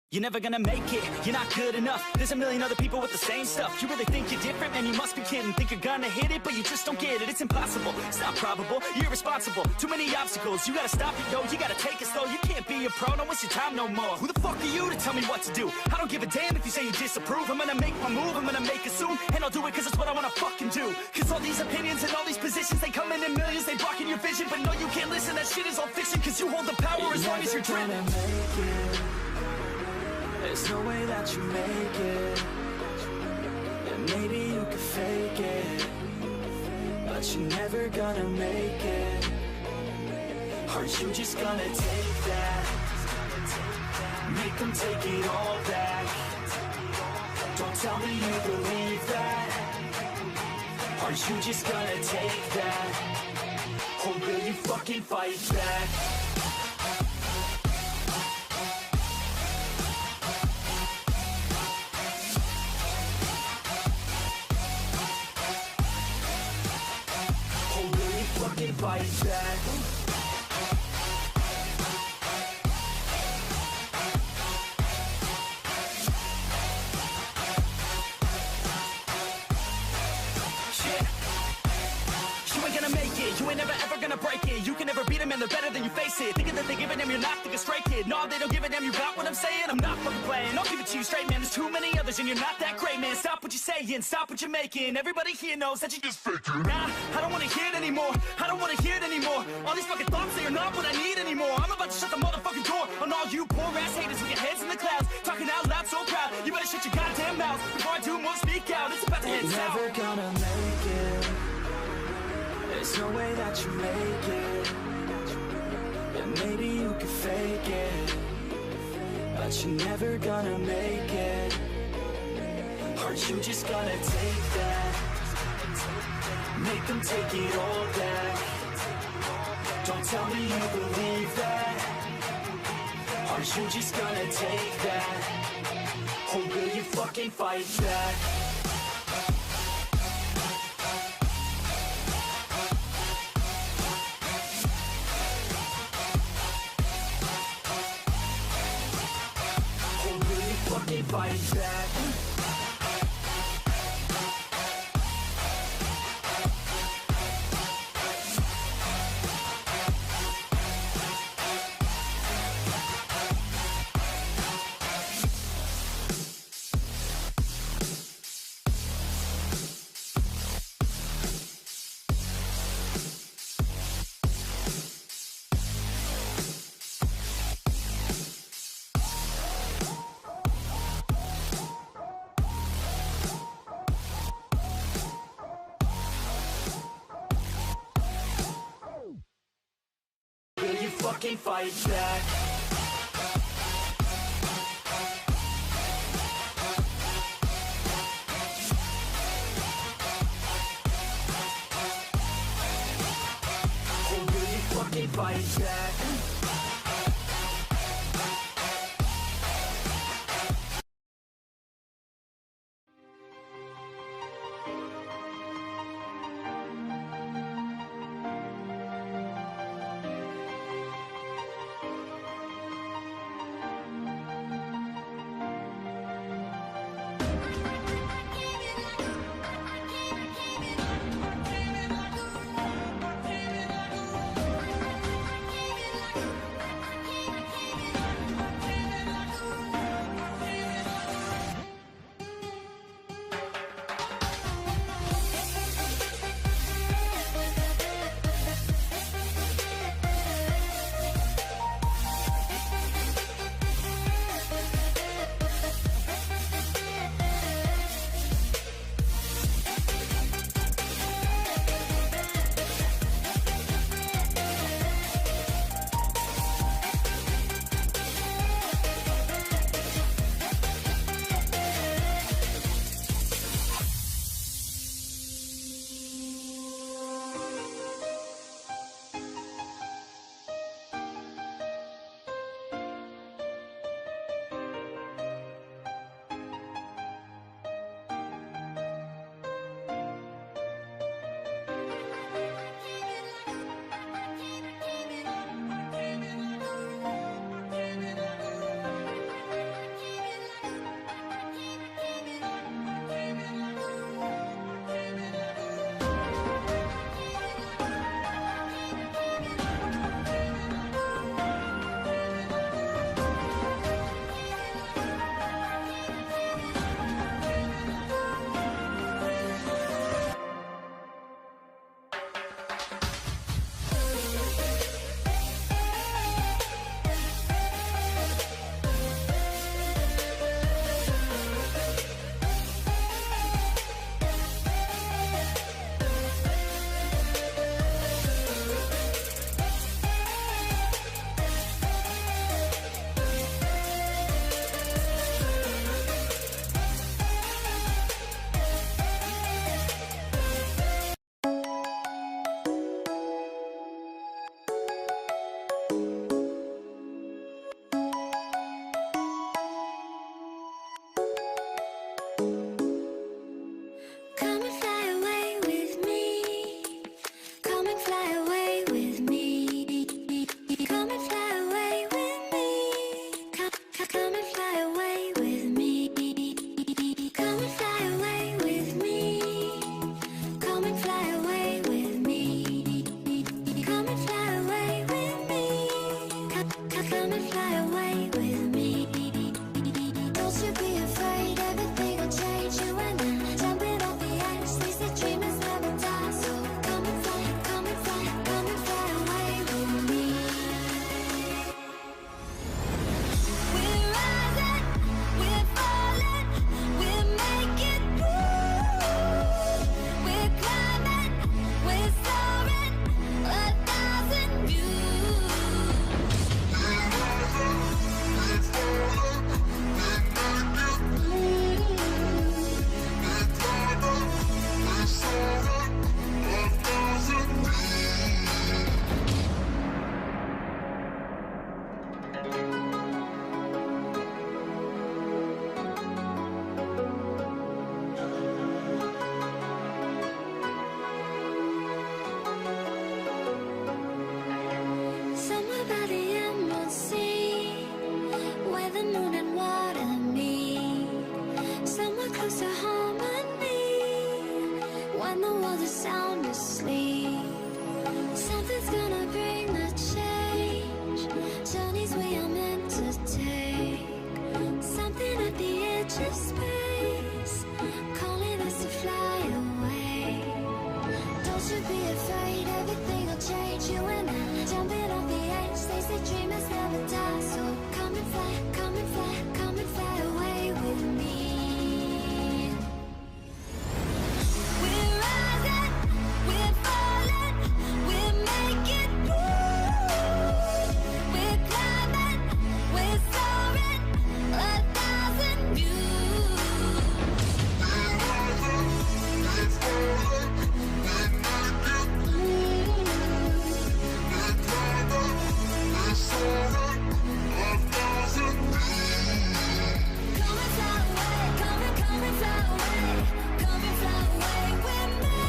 You're never gonna make it, you're not good enough. There's a million other people with the same stuff. You really think you're different? Man, you must be kidding. Think you're gonna hit it, but you just don't get it. It's impossible, it's not probable, you're irresponsible. Too many obstacles, you gotta stop it, yo. You gotta take it slow, you can't be a pro. Don't waste your time no more. Who the fuck are you to tell me what to do? I don't give a damn if you say you disapprove. I'm gonna make my move, I'm gonna make it soon. And I'll do it cause it's what I wanna fucking do. Cause all these opinions and all these positions, they come in millions, they blocking your vision. But no, you can't listen, that shit is all fiction. Cause you hold the power as long as you're driven. There's no way that you make it. And maybe you could fake it, but you're never gonna make it. Are you just gonna take that? Make them take it all back. Don't tell me you believe that. Are you just gonna take that? Or will you fucking fight back? Fight back. You ain't gonna make it, you ain't never ever gonna break it. You can never beat them and they're better than you face it. Thinking that they give a damn, you're not thinking straight, kid. No, they don't give a damn, you got what I'm saying? I'm not fucking playing, I'll give it to you straight, man. There's too many others and you're not that great, man. Stop what you're saying, stop what you're making. Everybody here knows that you just faking. Nah, I don't wanna hear it anymore, I don't wanna hear it anymore. All these fucking thoughts, they are not what I need anymore. I'm about to shut the motherfucking door on all you poor ass haters with your heads in the clouds, talking out loud so proud. You better shut your goddamn mouth before I do more speak out. It's about to head south. You're never gonna make it. There's no way that you make it. And maybe you could fake it, but you're never gonna make it. Are you just gonna take that? Make them take it all back. Don't tell me you believe that. Are you just gonna take that? Or will you fucking fight back? Fight back. Fucking fight back. Or will you fucking fight back? Come and fly away with me. Come and fly away with me. Come and fly away with me. Come and fly away with me. Come and fly away with me. Come and fly away with me. Come and fly away with me. Come and fly away with me. Don't you be afraid, everything will change. You and I, jumping off the edge. They say dreamers never die, so come and fly, come and fly, come and fly away with me. We're rising, we're falling, we're making moves. We're climbing, we're soaring, 1,000 views. Somewhere by the emerald sea, where the moon and water meet. Somewhere close to harmony, when the world is sound asleep. Something's gonna bring the change, journeys we are meant to take. Something at the edge of space, calling us to fly away. Don't you be afraid, everything will change. You and I, jumping off the edge. They say dreamers never die, so come and fly, come and fly, come and fly away with me. We're rising, we're falling, we're making moves. We're climbing, we're soaring, 1,000 views. Come and fly away, come and fly away, come and fly away with me.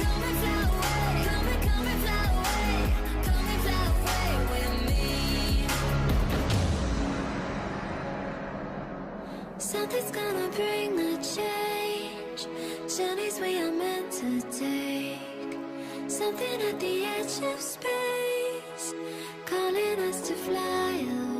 Come and fly away, come and fly away, come and fly away with me. Something's gonna bring the change, journeys we are meant to take. Something at the edge of space, calling us to fly away.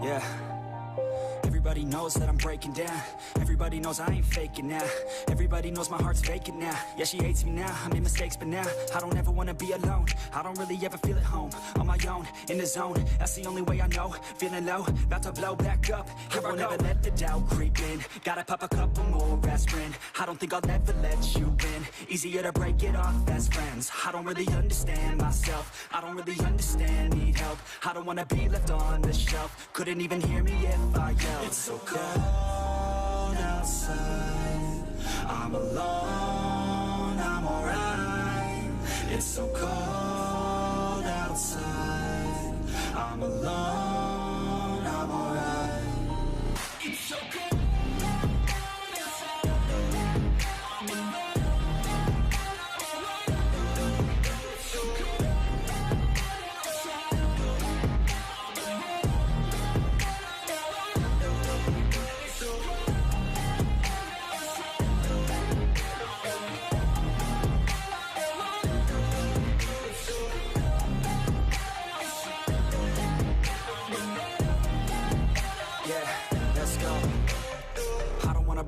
Yeah. Everybody knows that I'm breaking down. Everybody knows I ain't faking now. Everybody knows my heart's vacant now. Yeah, she hates me now, I made mistakes, but now I don't ever wanna be alone. I don't really ever feel at home. On my own, in the zone, that's the only way I know. Feeling low, about to blow back up. I won't ever let the doubt creep in. Gotta pop a couple more aspirin. I don't think I'll ever let you in. Easier to break it off as friends. I don't really understand myself. I don't really understand, need help. I don't wanna be left on the shelf. Couldn't even hear me if I yelled. It's so cold outside. I'm alone, I'm alright. It's so cold outside. I'm alone, I'm alright. It's so cold outside. I'm alone. It's so cold outside.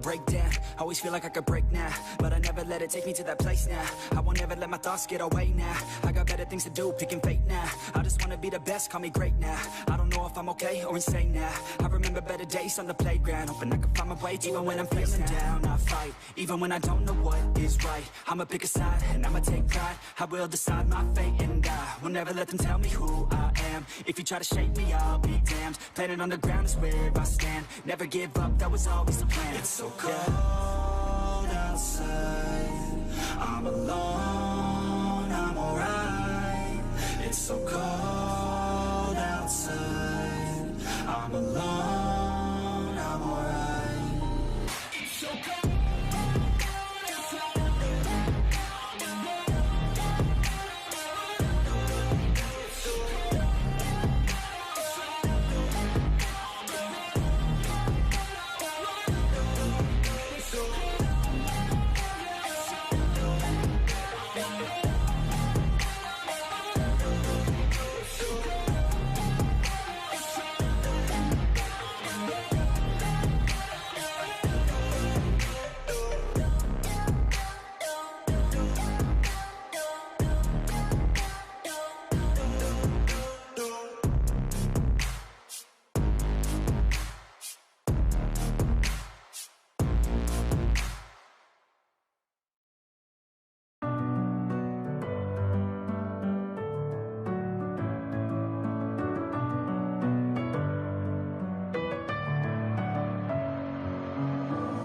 Break down, always feel like I could break now, but I never let it take me to that place now. I won't ever let my thoughts get away now. I got better things to do, picking fate now. I just wanna be the best, call me great now. I don't know if I'm okay or insane now. I remember better days on the playground, hoping I can find my way even when I'm feeling down. I fight, even when I don't know what is right. I'ma pick a side, and I'ma take pride. I will decide my fate, and I will never let them tell me who I am. If you try to shake me, I'll be damned. Planet on the ground is where I stand. Never give up, that was always the plan. It's so cold outside. I'm alone, I'm alright. It's so cold outside. I'm alone, I'm alright. It's so cold outside. I'm alone. It's so cold outside.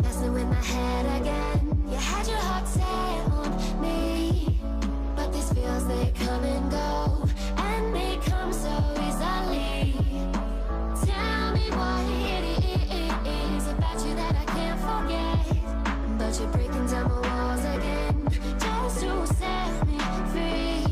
Messing with my head again. You had your heart set on me, but these feels, they come and go, and they come so easily. Tell me what it is about you that I can't forget, but you're breaking down my walls again, just to set me free.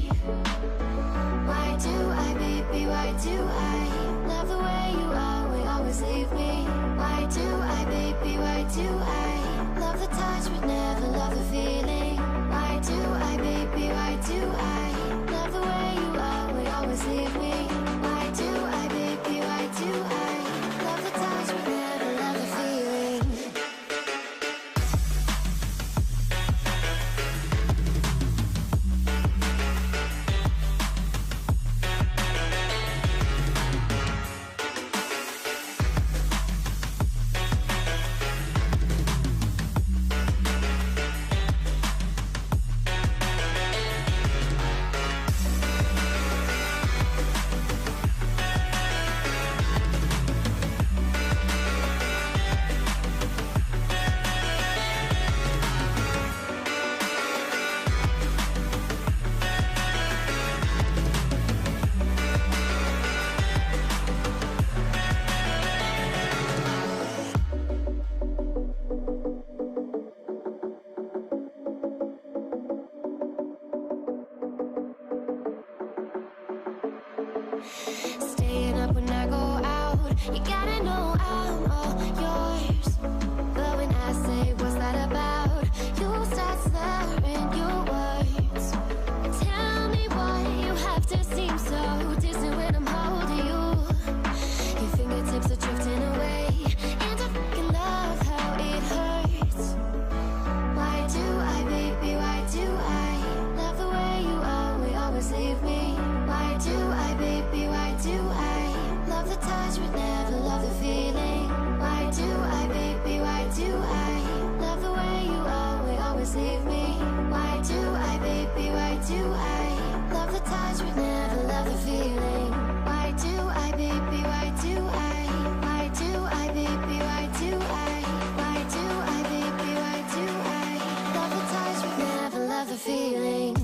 Why do I, baby, why do I love the way you are, we always leave me? Why do I, baby, why do I love the touch but never love the feeling? Why do I, baby, why do I love the way you are, we always leave me? Why do I, baby, why do I love the touch but never love the feeling? Staying up when I go out, you gotta know I'm all yours. But when I say what's that about, you start slurring your words. Tell me why you have to seem so distant when I'm holding you. Your fingertips are do I love the touch but never love the feeling? Why do I, baby, why do I? Why do I, baby, why do I? Why do I, baby, why do I love the touch but never love the feeling?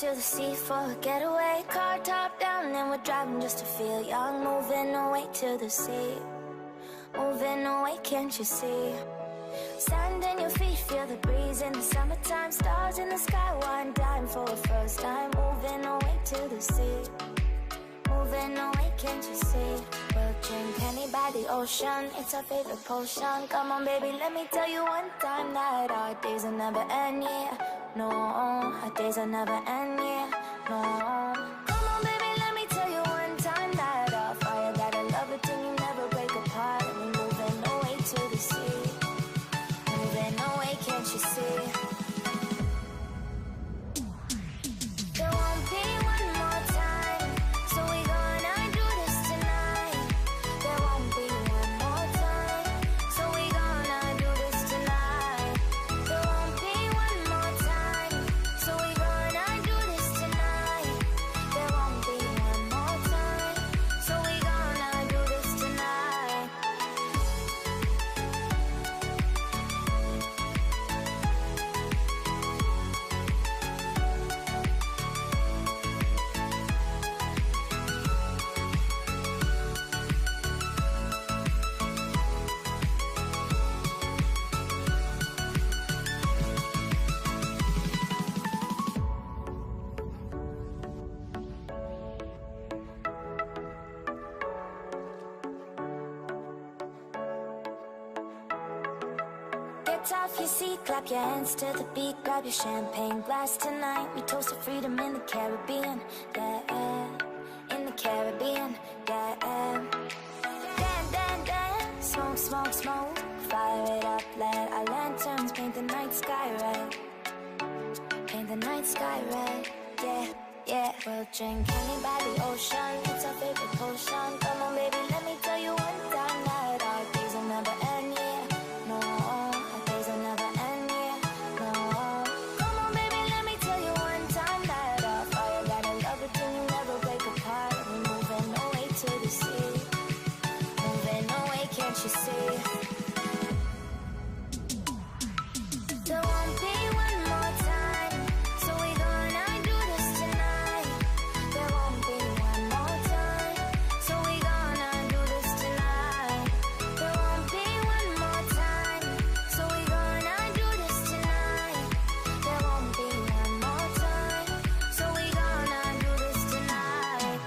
To the sea for a getaway, car top down and we're driving just to feel young. Moving away to the sea, moving away, can't you see? Sand in your feet, feel the breeze in the summertime. Stars in the sky, one dime for a first time. Moving away to the sea, moving away, can't you see? We'll drink honey by the ocean, it's our favorite potion. Come on baby, let me tell you one time that our days will never end, yeah. No, our days will never end, yeah. No. Come on baby, let me tell you one time that our fire got a love it till you never break apart. And we're moving away to the sea, moving away, can't you see? There won't be one more time, so we gonna do this tonight. There won't be one more time, so we gonna do this tonight. There won't be one more time, so we gonna do this tonight. There won't be one more time, so we gonna do this tonight. Get off your seat, clap your hands to the beat, grab your champagne glass tonight. We toast to freedom in the Caribbean, yeah, in the Caribbean, yeah. Dan, dan, dan, smoke, smoke, smoke, fire it up, let our lanterns paint the night sky red. Paint the night sky red, yeah, yeah. We'll drink honey by the ocean, it's our favorite potion. Come on baby, let me tell you one time that our days will never end, yeah. No, our days will never end, yeah. No. Come on baby, let me tell you one time that our fire got a love it till you never break apart. We're moving away to the sea, moving away, can't you see? There won't be one more time, so we gonna do this tonight. There won't be one more time, so we gonna do this tonight. There won't be one more time, so we gonna do this tonight. There won't be one more time, so we gonna do this tonight.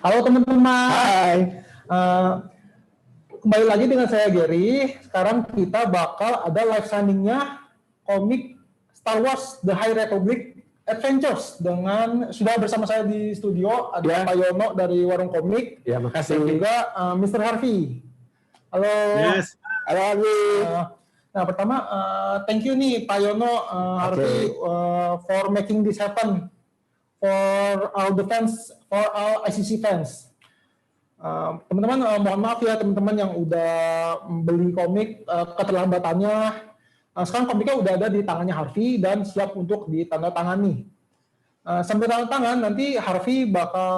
Halo teman-teman. Hai. Eh, kembali lagi dengan saya Gary. Sekarang kita bakal ada live signing-nya komik Star Wars The High Republic Adventures dengan sudah bersama saya di studio ada Pak Yono dari Warung Komik. Ya, makasih. Dan juga Mr. Harvey. Halo. Yes. Halo Harvey. Nah, pertama thank you nih Pak Yono, Harvey for making this happen for all the fans, for all ICC fans. Teman-teman mohon maaf ya teman-teman yang udah beli komik keterlambatannya. Sekarang komiknya udah ada di tangannya Harvey dan siap untuk ditandatangani. Sambil tanda tangan nanti Harvey bakal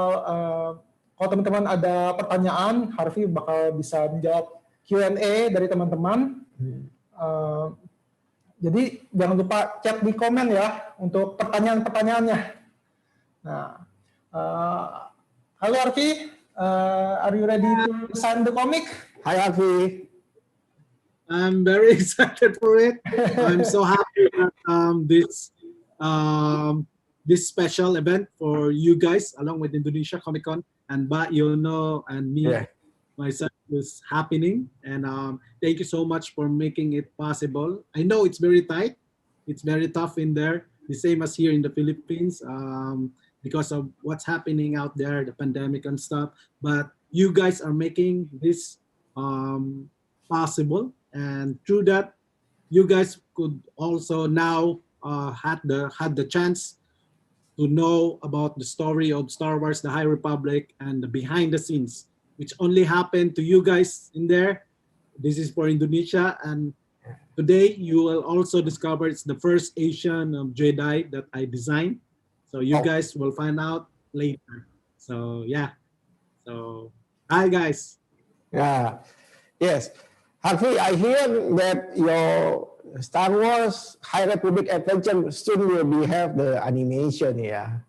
kalau teman-teman ada pertanyaan, Harvey bakal bisa menjawab Q&A dari teman-teman. Jadi jangan lupa chat di komen ya untuk pertanyaan-pertanyaannya. Nah, halo Harvey. Are you ready to sign the comic? Hi, Harvey. I'm very excited for it. I'm so happy that this special event for you guys, along with Indonesia Comic Con and Ba Yono and me, myself, is happening. And thank you so much for making it possible. I know it's very tight. It's very tough in there. The same as here in the Philippines. Because of what's happening out there, the pandemic and stuff, but you guys are making this possible, and through that, you guys could also now had the chance to know about the story of Star Wars: The High Republic and the behind the scenes, which only happened to you guys in there. This is for Indonesia, and today you will also discover it's the first Asian Jedi that I designed. So you guys will find out later. So yeah. So hi guys. Yeah. Yes. Harvey, I hear that your Star Wars High Republic Adventure soon will be have the animation here.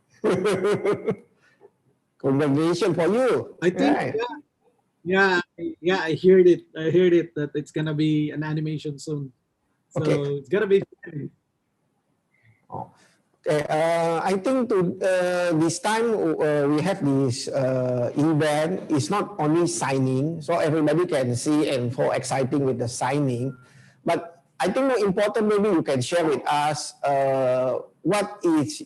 Congratulations for you. I think yeah, I heard it. I heard it that it's gonna be an animation soon. So it's gonna be fun. I think this time we have this event. It's not only signing, so everybody can see and for exciting with the signing. But I think more important, maybe you can share with us what is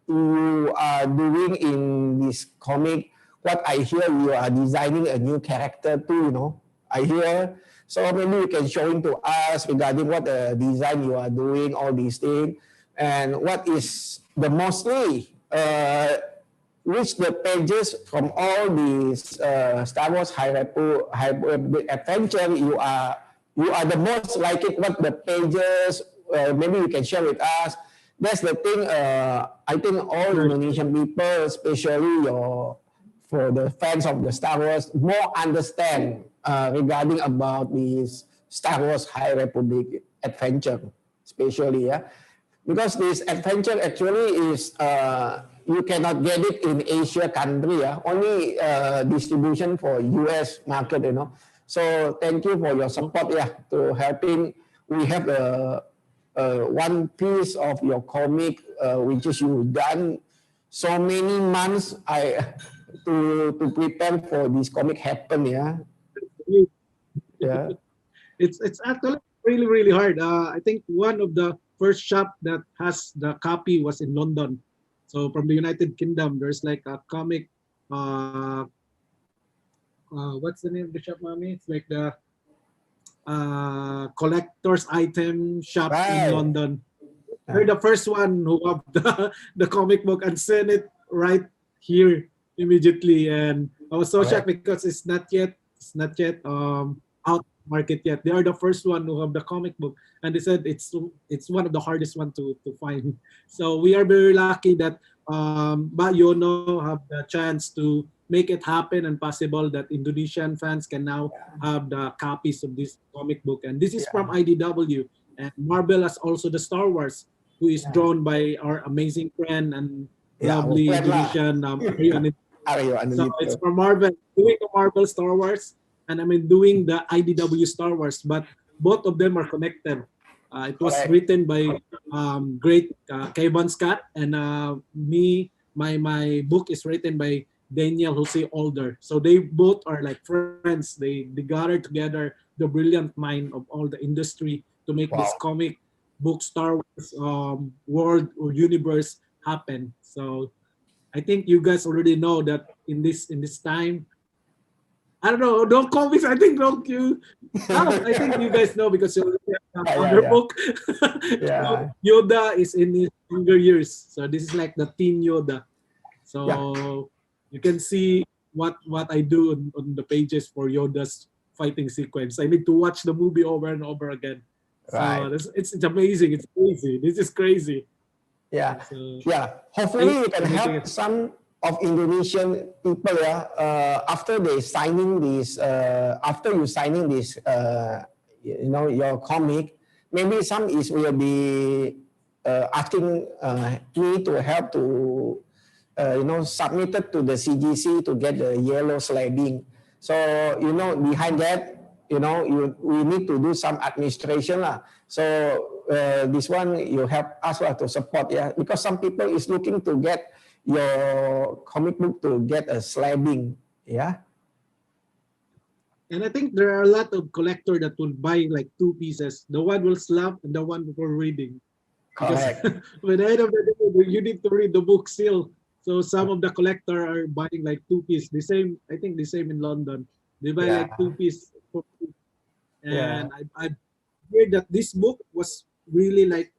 you are doing in this comic. What I hear you are designing a new character too. You know, I hear. So maybe you can show to us regarding what the design you are doing, all these things. And what is the mostly which the pages from all these Star Wars High Republic Adventure you are the most like it. What the pages maybe you can share with us. That's the thing. I think all Indonesian people, especially for the fans of the Star Wars, more understand regarding about this Star Wars High Republic Adventure, especially because this adventure actually is you cannot get it in Asia country, only distribution for US market, you know. So thank you for your support, to helping. We have one piece of your comic which is you done so many months to prepare for this comic happen, It's actually really hard. I think one of the first shop that has the copy was in London. So from the United Kingdom, there's like a comic. What's the name of the shop, mommy? It's like the collector's item shop in London. They're the first one who have the comic book and send it right here immediately. And I was so shocked because it's not yet out market yet. They are the first one who have the comic book, and they said it's one of the hardest one to find. So we are very lucky that Ba Yono have the chance to make it happen and possible that Indonesian fans can now have the copies of this comic book. And this is from IDW, and Marvel has also the Star Wars, who is drawn by our amazing friend and lovely Indonesian So it's from Marvel, doing the Marvel Star Wars, and I mean doing the IDW Star Wars, but both of them are connected. It was written by great Kevin Scott, and my book is written by Daniel Jose Older. So they both are like friends. They gathered together the brilliant mind of all the industry to make this Wow. comic book Star Wars world or universe happen. So I think you guys already know that in this time, I don't know, no comics. I think don't you. I think you guys know because you already have Yeah, other yeah. book. Yeah. Yoda is in his younger years, so this is like the teen Yoda. So you can see what I do on the pages for Yoda's fighting sequence. I need to watch the movie over and over again. So Right. it's amazing. It's crazy. This is crazy. Yeah, So yeah. Hopefully, you can anything help else? some of Indonesian people. Yeah, after they signing this, after you signing this, your comic, maybe some is will be asking me to help to, submit it to the CGC to get the yellow slabbing. So behind that, we need to do some administration lah. So this one you help us lah to support, yeah, because some people is looking to get your comic book to get a slabbing, yeah. And I think there are a lot of collector that will buy like two pieces. The one will slap and the one for reading. Because Correct. by the end of the day, you need to read the book still. So some of the collector are buying like two piece. The same, I think the same in London. They buy Yeah. like two piece. Yeah. And I heard that this book was really like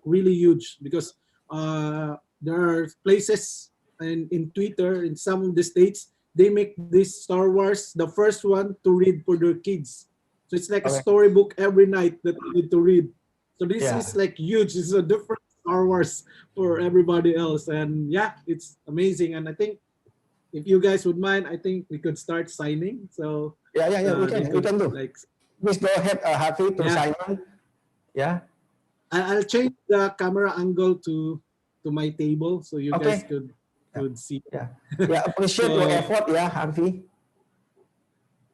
really huge because there are places in Twitter in some of the states they make this Star Wars the first one to read for their kids. So it's like a Okay. storybook every night that you need to read. So this Yeah. is like huge. This is a different Star Wars for everybody else, and yeah, it's amazing. And I think if you guys would mind, I think we could start signing. So Yeah, we they can could do. like Please go ahead, Harvey, to Yeah. sign on. Yeah. I'll change the camera angle to my table so you guys Okay. could see. Yeah. Yeah. Appreciate your So- effort, yeah, Harvey.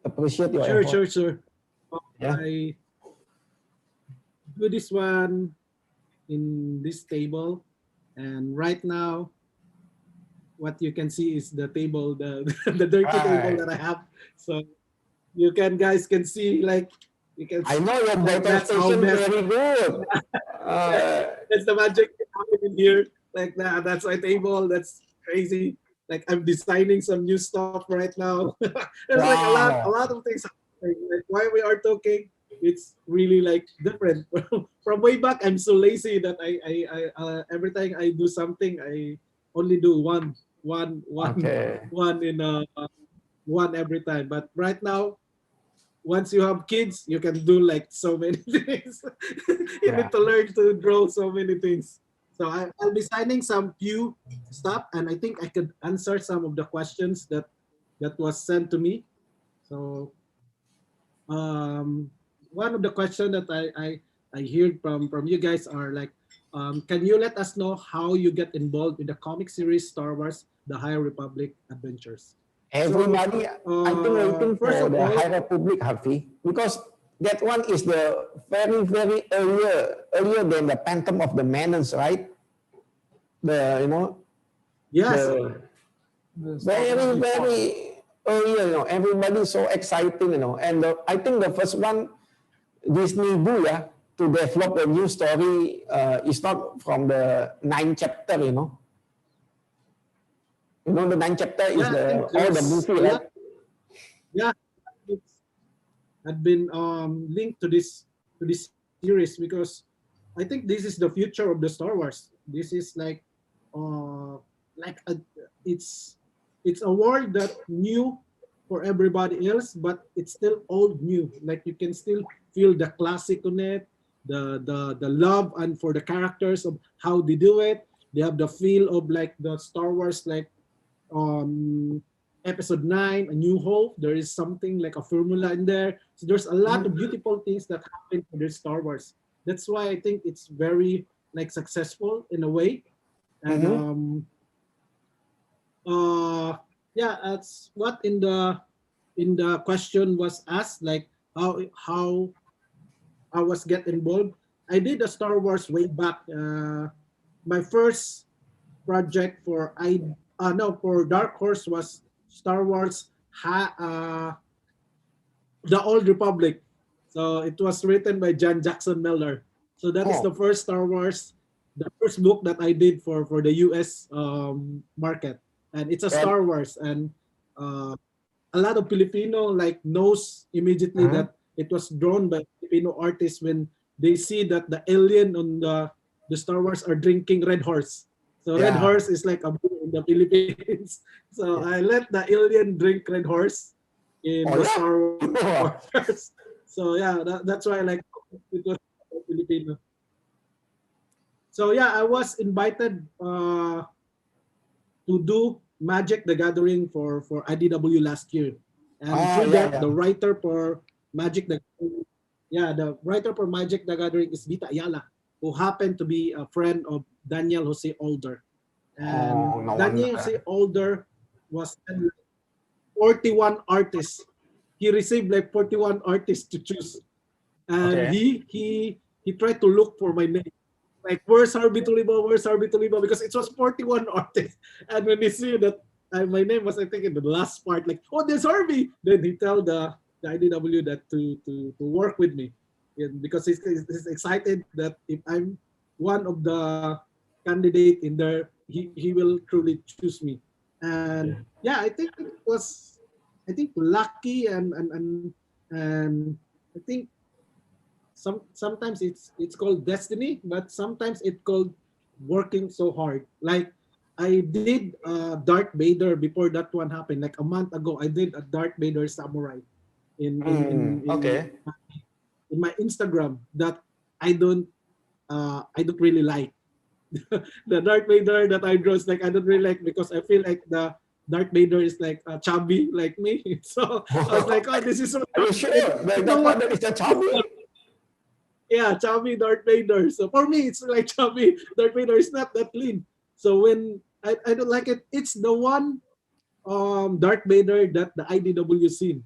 Appreciate your Sure, effort. sure. Yeah. I do this one in this table, and right now, what you can see is the table, the the dirty table Right. that I have. So you guys can see like you can. I know your Like, bottle that's how station mess- very good. That's the magic happening here. Like that. That's my table. That's crazy. Like I'm designing some new stuff right now. There's like a Wow. lot of things happening. Like while we are talking, it's really like different. From way back, I'm so lazy that I every time I do something, I only do one Okay. one every time. But right now, once you have kids, you can do like so many things. You Yeah. need to learn to draw so many things. So I'll be signing some few stuff, and I think I could answer some of the questions that was sent to me. So one of the questions that I heard from you guys are like, can you let us know how you get involved in the comic series Star Wars: The High Republic Adventures? Everybody, I think waiting for first of the all- High Republic, Harvey, because that one is the very, very earlier than the Phantom of the Menace, right? Yes. Very, very earlier, everybody's so exciting, and I think the first one, Disney do, to develop a new story is not from the 9th chapter, the 9th chapter is Yeah, I think all the there's movie, a right? lot- Yeah, it's had been linked to this series because I think this is the future of the Star Wars. This is like it's a world that new for everybody else, but it's still old new. Like you can still feel the classic on it, the love and for the characters of how they do it. They have the feel of like the Star Wars like episode 9, A New Hope. There is something like a formula in there. So there's a lot of beautiful things that happen in the Star Wars. That's why I think it's very like successful in a way. And yeah, that's what in the question was asked, like how I was get involved. I did a Star Wars way back. My first project for No, for Dark Horse was Star Wars, The Old Republic. So it was written by John Jackson Miller. So that is Oh. the first Star Wars, the first book that I did for the US market. And it's a Right. Star Wars, and a lot of Filipino like knows immediately that it was drawn by Filipino artists when they see that the alien on the Star Wars are drinking Red Horse. So Red Yeah. Horse is like a beer in the Philippines. So I let the alien drink Red Horse in Oh, the yeah? Star Wars. So yeah, that's why I like it was Filipino. So yeah, I was invited to do Magic the Gathering for IDW last year, and through yeah, that, yeah. the writer for Magic the Magic the Gathering is Vita Ayala, who happened to be a friend of Daniel Jose Older, and Oh, no Daniel wonder. Jose Older was 41 artists. He received like 41 artists to choose, and Okay. he tried to look for my name. Like, where's Harvey Tolibao? Where's Harvey Tolibao? Because it was 41 artists. And when he see that my name was, I think, in the last part, like, oh, there's Harvey. Then he tell the IDW that to work with me. Yeah, because he's excited that if I'm one of the candidate in there, he will truly choose me. And yeah, I think it was, I think, lucky, and I think sometimes it's called destiny, but sometimes it's called working so hard. Like, I did Darth Vader before that one happened. Like a month ago, I did a Darth Vader samurai Okay. in my Instagram that I don't really like. The Darth Vader that I draw is like, I don't really like, because I feel like the Darth Vader is like chubby like me. So I was like, oh, this is so. Are you sure? Like, You that know one what? that is a chubby? Yeah, chubby Darth Vader. So for me, it's like chubby Darth Vader is not that lean. So when I don't like it, it's the one Darth Vader that the IDW seen.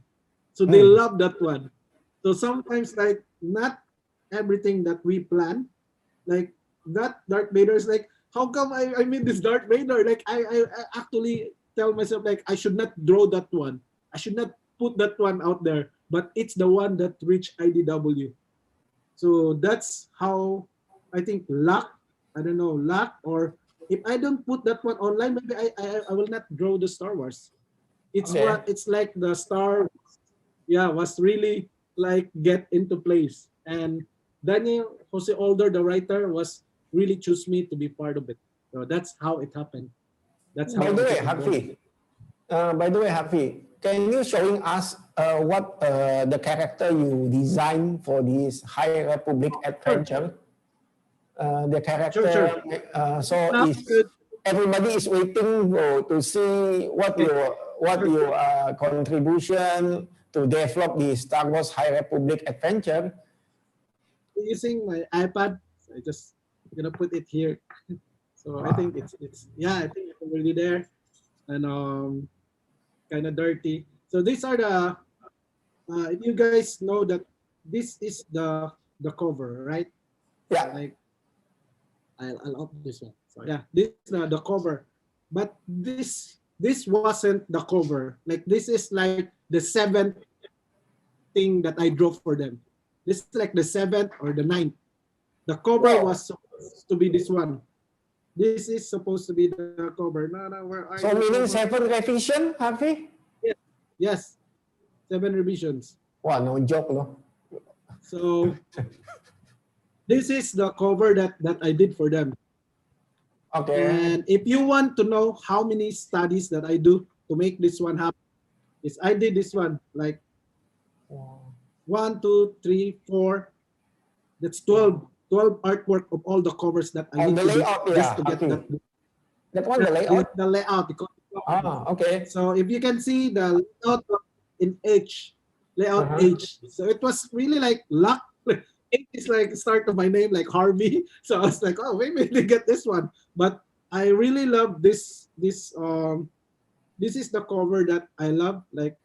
So they love that one. So sometimes, like, not everything that we plan, like that Darth Vader is like, how come I made this Darth Vader? Like, I actually tell myself, like, I should not draw that one. I should not put that one out there. But it's the one that reached IDW. So that's how I think luck, I don't know, luck, or if I don't put that one online, maybe I will not draw the Star Wars. It's Okay. what it's like the Star, yeah, was really like get into place. And Daniel Jose Older, the writer, was really choose me to be part of it. So that's how it happened. That's how By the I way, got involved. Harvey, can you showing us what the character you designed for this High Republic adventure? The character, Sure. so Now, is everybody is waiting to see what your contribution to develop the Star Wars High Republic adventure. using my iPad, so I just gonna put it here. So I think it's I think it's already there, and kind of dirty. So these are the if you guys know that this is the cover, right? Yeah. Like, I'll open this one. So yeah, this is the cover, but this wasn't the cover. Like, this is like the 7th thing that I draw for them. This is like the 7th or the 9th. The cover Wow. was supposed to be this one. This is supposed to be the cover. No, where are So the meaning cover? 7 revision, Harvey? Yes, 7 revisions. Wow, no joke, no. So this is the cover that I did for them. Okay. And if you want to know how many studies that I do to make this one happen, is I did this one like 1, 2, 3, 4. That's 12 artwork of all the covers that I Oh, need the to do layout, just yeah, to get okay. that. That one, the layout? The layout. Okay. So if you can see the layout in H, layout H. So it was really like luck. H is like start of my name, like Harvey. So I was like, oh, maybe they get this one. But I really love this. This is the cover that I love. Like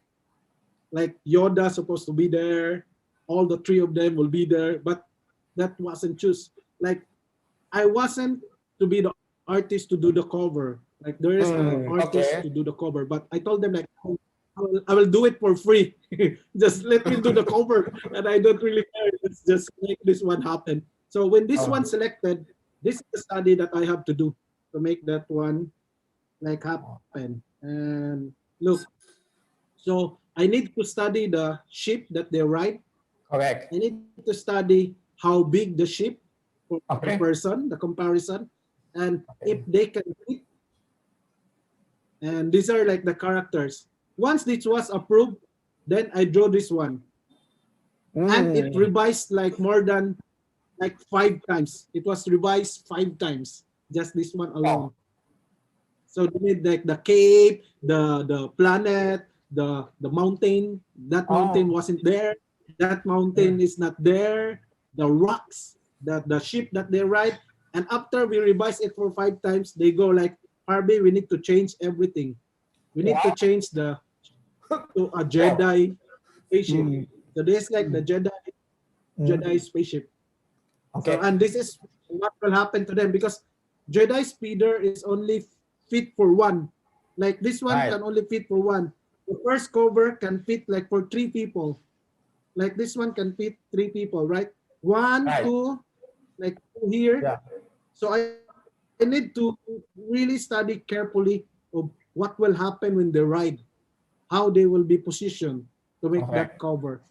Yoda supposed to be there. All the 3 of them will be there, but that wasn't choose. Like, I wasn't to be the artist to do the cover. Like there is an artist okay. to do the cover, but I told them like I will do it for free. Just let me do the cover, and I don't really care. Let's just make this one happen. So when this one selected, this is the study that I have to do to make that one like happen. And look, so I need to study the ship that they ride. Correct. I need to study how big the ship for the Okay. person, the comparison, and if they can fit. And these are like the characters. Once this was approved, then I draw this one. And it revised like more than like 5 times. It was revised 5 times, just this one alone. So they need like the cape, the planet, the mountain. That mountain wasn't there. That mountain is not there. The rocks, the ship that they ride. And after we revise it for 5 times, they go like, Harvey, we need to change everything. We need to change to a Jedi spaceship. So this is like the Jedi spaceship. Okay. So, and this is what will happen to them because Jedi speeder is only fit for one. Like this one can only fit for one. The first cover can fit like for 3 people. Like this one can fit 3 people, right? 1, 2, like 2 here. Yeah. So I need to really study carefully of what will happen when they ride, how they will be positioned to make that cover.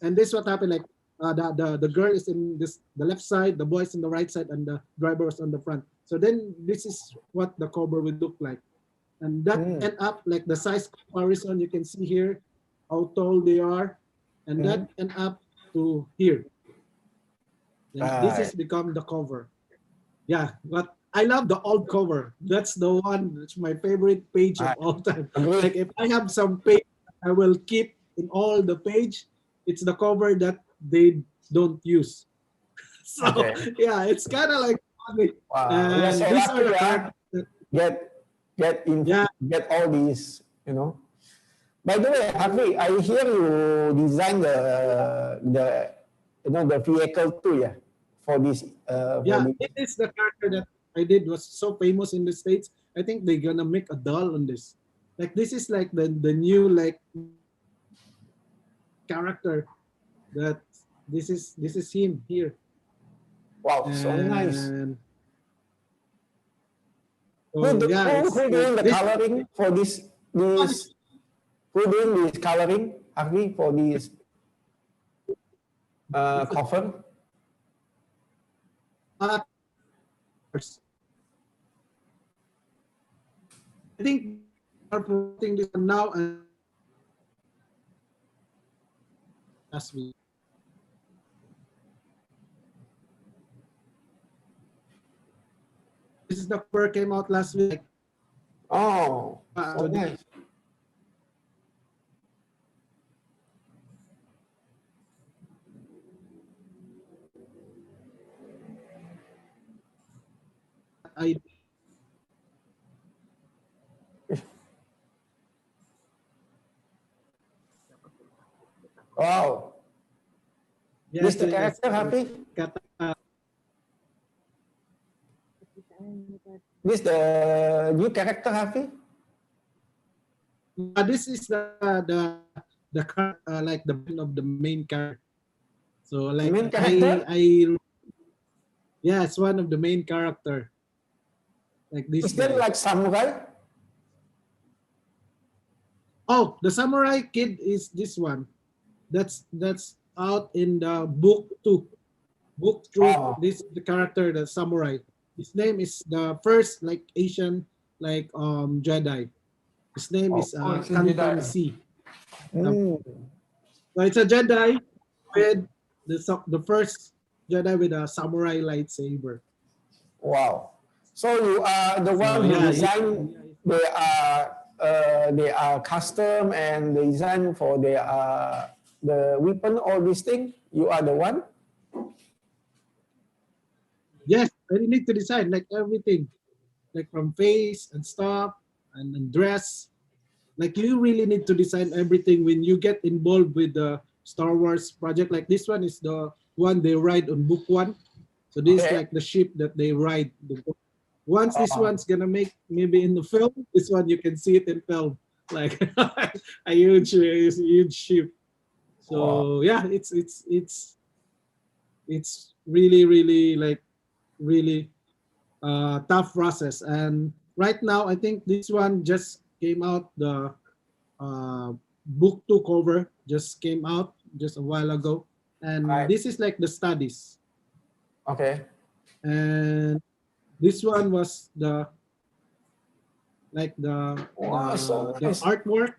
And this is what happened. Like the girl is in the left side, the boy is in the right side, and the driver is on the front. So then this is what the cover will look like. And that end up like the size comparison you can see here, how tall they are, and that end up to here. This has become the cover. Yeah, but I love the old cover. That's the one. That's my favorite page of all time. Like if I have some page, I will keep in all the page. It's the cover that they don't use. So yeah, it's kind of like funny. Wow. So these are the get all these, you know. By the way, Harvey, I hear you design the vehicle too, yeah, for this. It is the character that I did was so famous in the States. I think they're gonna make a doll on this. Like this is like the new like character that this is him here. Wow, so nice. So, who doing the coloring for this? Who doing this coloring, Harvey, for this cover? I think are putting this now and last week. This is the cover came out last week. Oh, so nice. Wow. Yes, This the character, Happy? This the new character, Happy? This is the like the of the main character. So like main character? Yeah, it's one of the main character. Like this. Is that like samurai? Oh, the samurai kid is this one. That's out in the book 2. Book 3. This is the character, the samurai. His name is the first like Asian like Jedi. His name is Kantan C. So it's a Jedi with the first Jedi with a samurai lightsaber. Wow. So you are the one who designed. They are custom and the design for the weapon. All these things. You are the one. Yes, I need to design like everything, like from face and stuff and dress. Like you really need to design everything when you get involved with the Star Wars project. Like this one is the one they ride on book 1. So this is like the ship that they ride. once this one's gonna make maybe in the film, this one you can see it in film, like a huge ship. So yeah, it's really like really tough process. And right now, I think this one just came out. The book 2 cover just came out just a while ago, and this is like the studies. Okay. And this one was the like the So nice. artwork,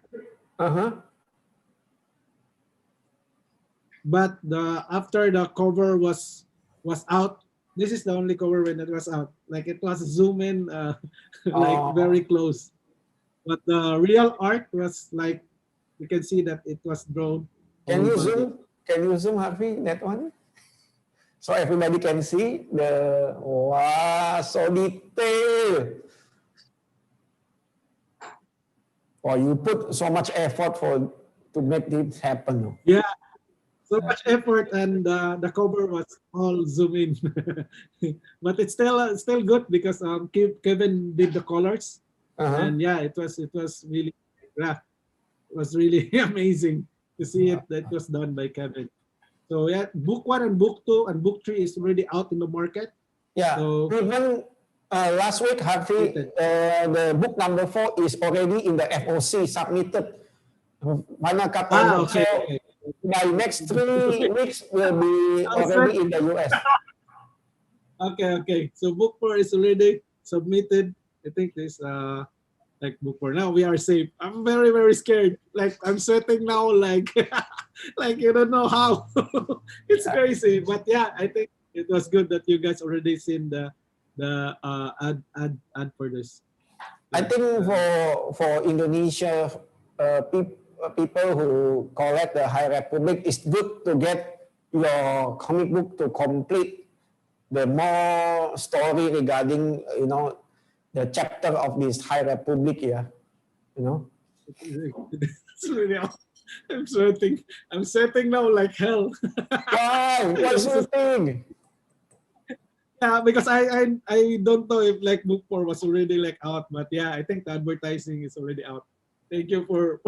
but the after the cover was out, this is the only cover when it was out. Like it was zoom in, like very close. But the real art was like you can see that it was drawn. Can you zoom? Can you zoom, Harvey, that one? So everybody can see the wow, so detailed. Or you put so much effort to make this happen. Yeah, so much effort, and the cover was all zoom in. But it's still good because Kevin did the colors, and yeah, it was really it was really amazing to see it that was done by Kevin. So yeah, book 1 and book 2 and book 3 is already out in the market. Yeah, so, even last week, Harvey, the book number 4 is already in the FOC submitted. Final cut. Okay. So by next 3 weeks will be already in the US. Okay. So book 4 is already submitted. I think this like book 4. Now we are safe. I'm very, very scared. Like I'm sweating now, like like you don't know how. It's crazy. But yeah, I think it was good that you guys already seen the ad for this. I think for Indonesia people who collect the High Republic, it's good to get your comic book to complete the more story regarding the chapter of this High Republic. It's really, I'm sweating. I'm sweating now like hell. Wow, what's sweating? Yeah, because I don't know if like book 4 was already like out, but yeah, I think the advertising is already out. Thank you for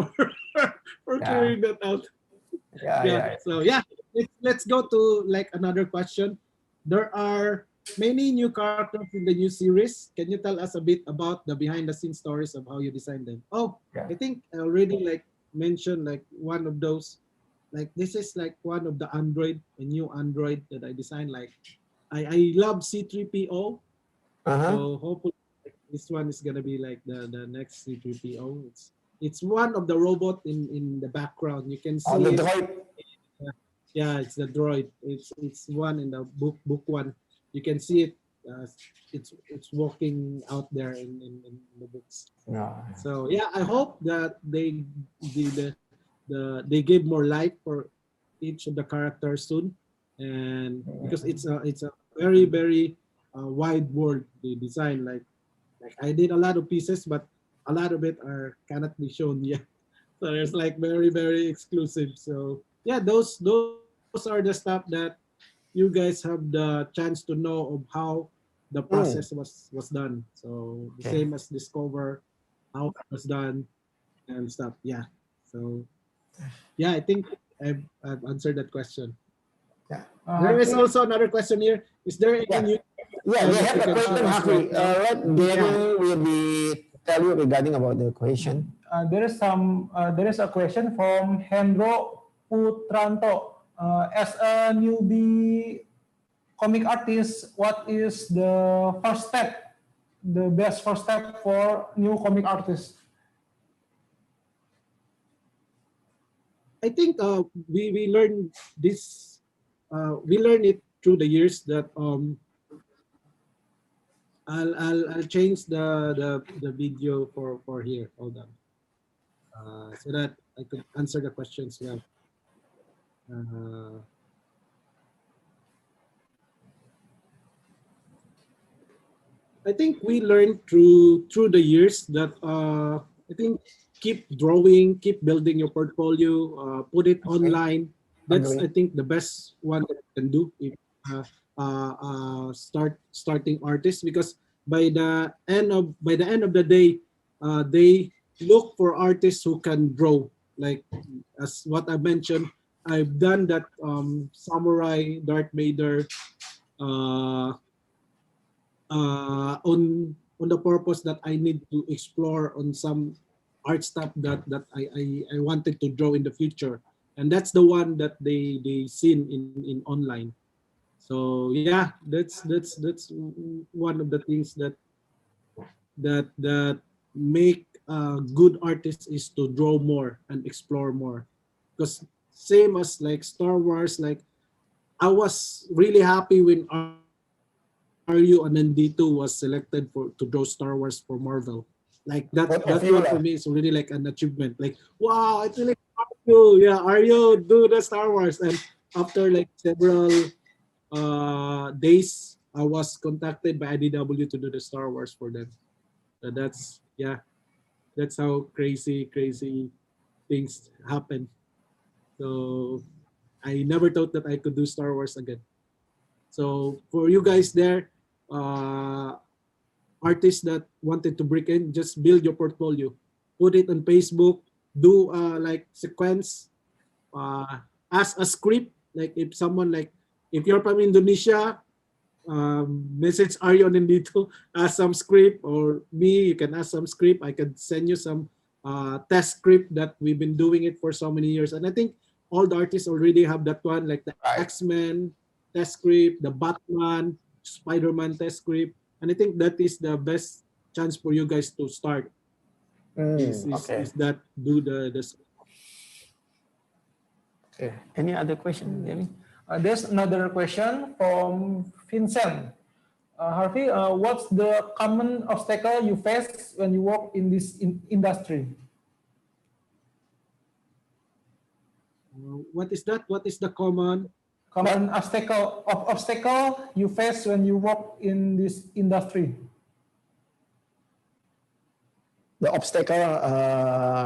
clearing that out. Yeah. So yeah, let's go to like another question. There are many new characters in the new series. Can you tell us a bit about the behind the scenes stories of how you designed them? I think I already like mentioned like one of those. Like this is like one of the a new android that I designed. Like I love C3PO. So hopefully this one is gonna be like the next C3PO. It's one of the robot in the background. You can see the it. droid. Yeah, it's the droid. It's one in the book 1. You can see it. It's walking out there in the books. Yeah. So yeah, I hope that they give more life for each of the characters soon, and because it's a very very wide world they design. Like I did a lot of pieces, but a lot of it cannot be shown yet. So there's like very very exclusive. So yeah, those are the stuff that you guys have the chance to know of how the process was done. So the same as Discover, how it was done and stuff. Yeah. So yeah, I think I've answered that question. Yeah. There is also another question here. Is there any new? Yeah, we have a question, Harvey. Let Gary will be tell you regarding about the question. There is a question from Hendro Putranto. As a newbie comic artist, what is the best first step for new comic artists? I think we learned this. We learned it through the years that I'll change the video for here. Hold on, so that I could answer the questions well. I think we learned through the years that I think keep drawing, keep building your portfolio, put it online. That's I think the best one that you can do if starting artists, because by the end of the day, they look for artists who can draw. Like as what I mentioned, I've done that samurai Darth Vader uh, on the purpose that I need to explore on some art stuff that I wanted to draw in the future, and that's the one that they seen in online. So yeah, that's one of the things that make good artists is to draw more and explore more, because same as like Star Wars, like I was really happy when Aryu and then D2 was selected for to draw Star Wars for Marvel. Like Both of that you one for lah. me is really like an achievement. Like wow, it's really Aryu, yeah, Aryu do the Star Wars. And after like several days, I was contacted by IDW to do the Star Wars for them. So that's yeah, that's how crazy things happen. So I never thought that I could do Star Wars again. So for you guys there, uh, artists that wanted to break in, just build your portfolio, put it on Facebook, do like sequence, as a script. Like if someone like if you're from Indonesia, message Aryon and Dito, ask some script, or me, you can ask some script. I can send you some test script that we've been doing it for so many years. And I think all the artists already have that one, like the Right. X-Men test script, the Batman, Spider-Man test script. And I think that is the best chance for you guys to start Okay. is that do the Okay. Any other question, Jamie? There's another question from Vincent. Harvey, what's the common obstacle you face when you work in this industry? what is that? What is the common? Common obstacle you face when you work in this industry? The obstacle,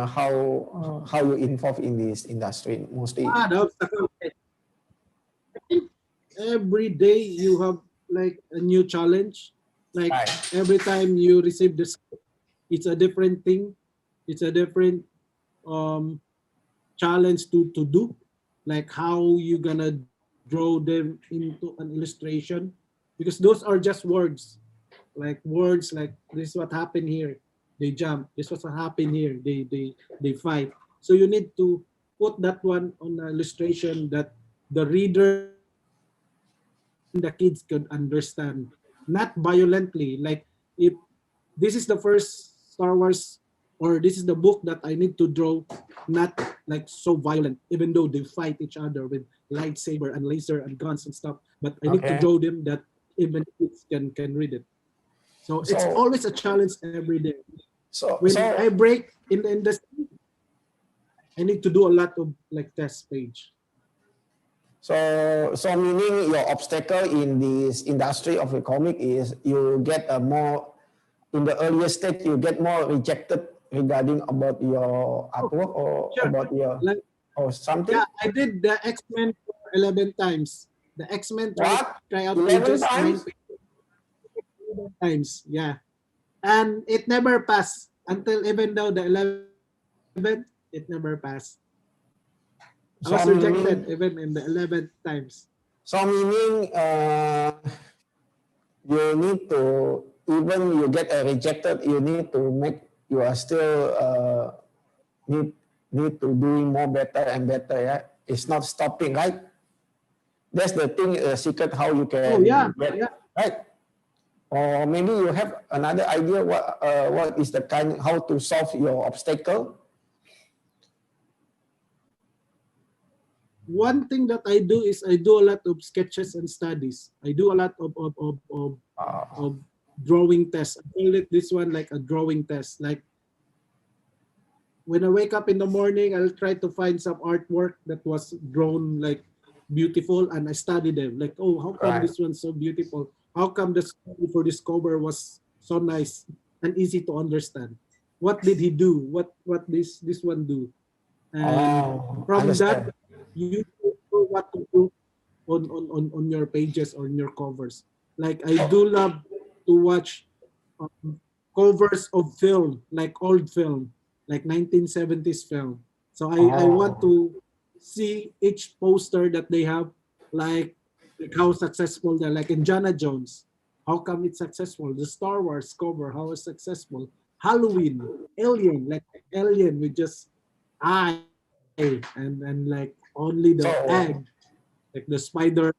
how you involved in this industry mostly. The obstacle. I think every day you have like a new challenge. Like Right. every time you receive this, it's a different thing. It's a different challenge to do. Like how you gonna draw them into an illustration, because those are just words. Like words like this is what happened here. They jump. This was what happened here. They fight. So you need to put that one on an illustration that the reader, the kids could understand, not violently. Like if this is the first Star Wars, or this is the book that I need to draw, not like so violent, even though they fight each other with lightsaber and laser and guns and stuff. But I need to Okay. draw them that even kids can read it. So it's So- always a challenge every day. So, When so I break in the industry, I need to do a lot of like test page. So, so meaning your obstacle in this industry of the comic is you get a more, in the earlier stage, you get more rejected regarding about your artwork or Sure. about your, Like or something? yeah, I did the X-Men for 11 times. The X-Men What? try out 11 pages, times? 11 times, yeah. And it never passed until even though the 11th, it never passed. I So was meaning- rejected even in the 11th times. So meaning you need to, even you get rejected, you need to make, you are still need to doing more better and better, yeah? It's not stopping, right? That's the thing, secret how you can Oh, yeah, get, yeah. right? Or maybe you have another idea what is the kind, how to solve your obstacle? One thing that I do is I do a lot of sketches and studies. I do a lot of drawing tests. I call it this one like a drawing test. Like when I wake up in the morning, I'll try to find some artwork that was drawn like beautiful, and I study them. Like, oh, how come Right. this one's so beautiful? How come the story for this cover was so nice and easy to understand? What did he do? What this one do? And from understand. that, you know what to do on your pages or on your covers. Like I do love to watch covers of film, like old film, like 1970s film. So I want Oh. to see each poster that they have, like how successful they're, like Indiana Jones. How come it's successful? The Star Wars cover, how is successful? Halloween, Alien, like Alien with just eye and like only the egg, So like the spider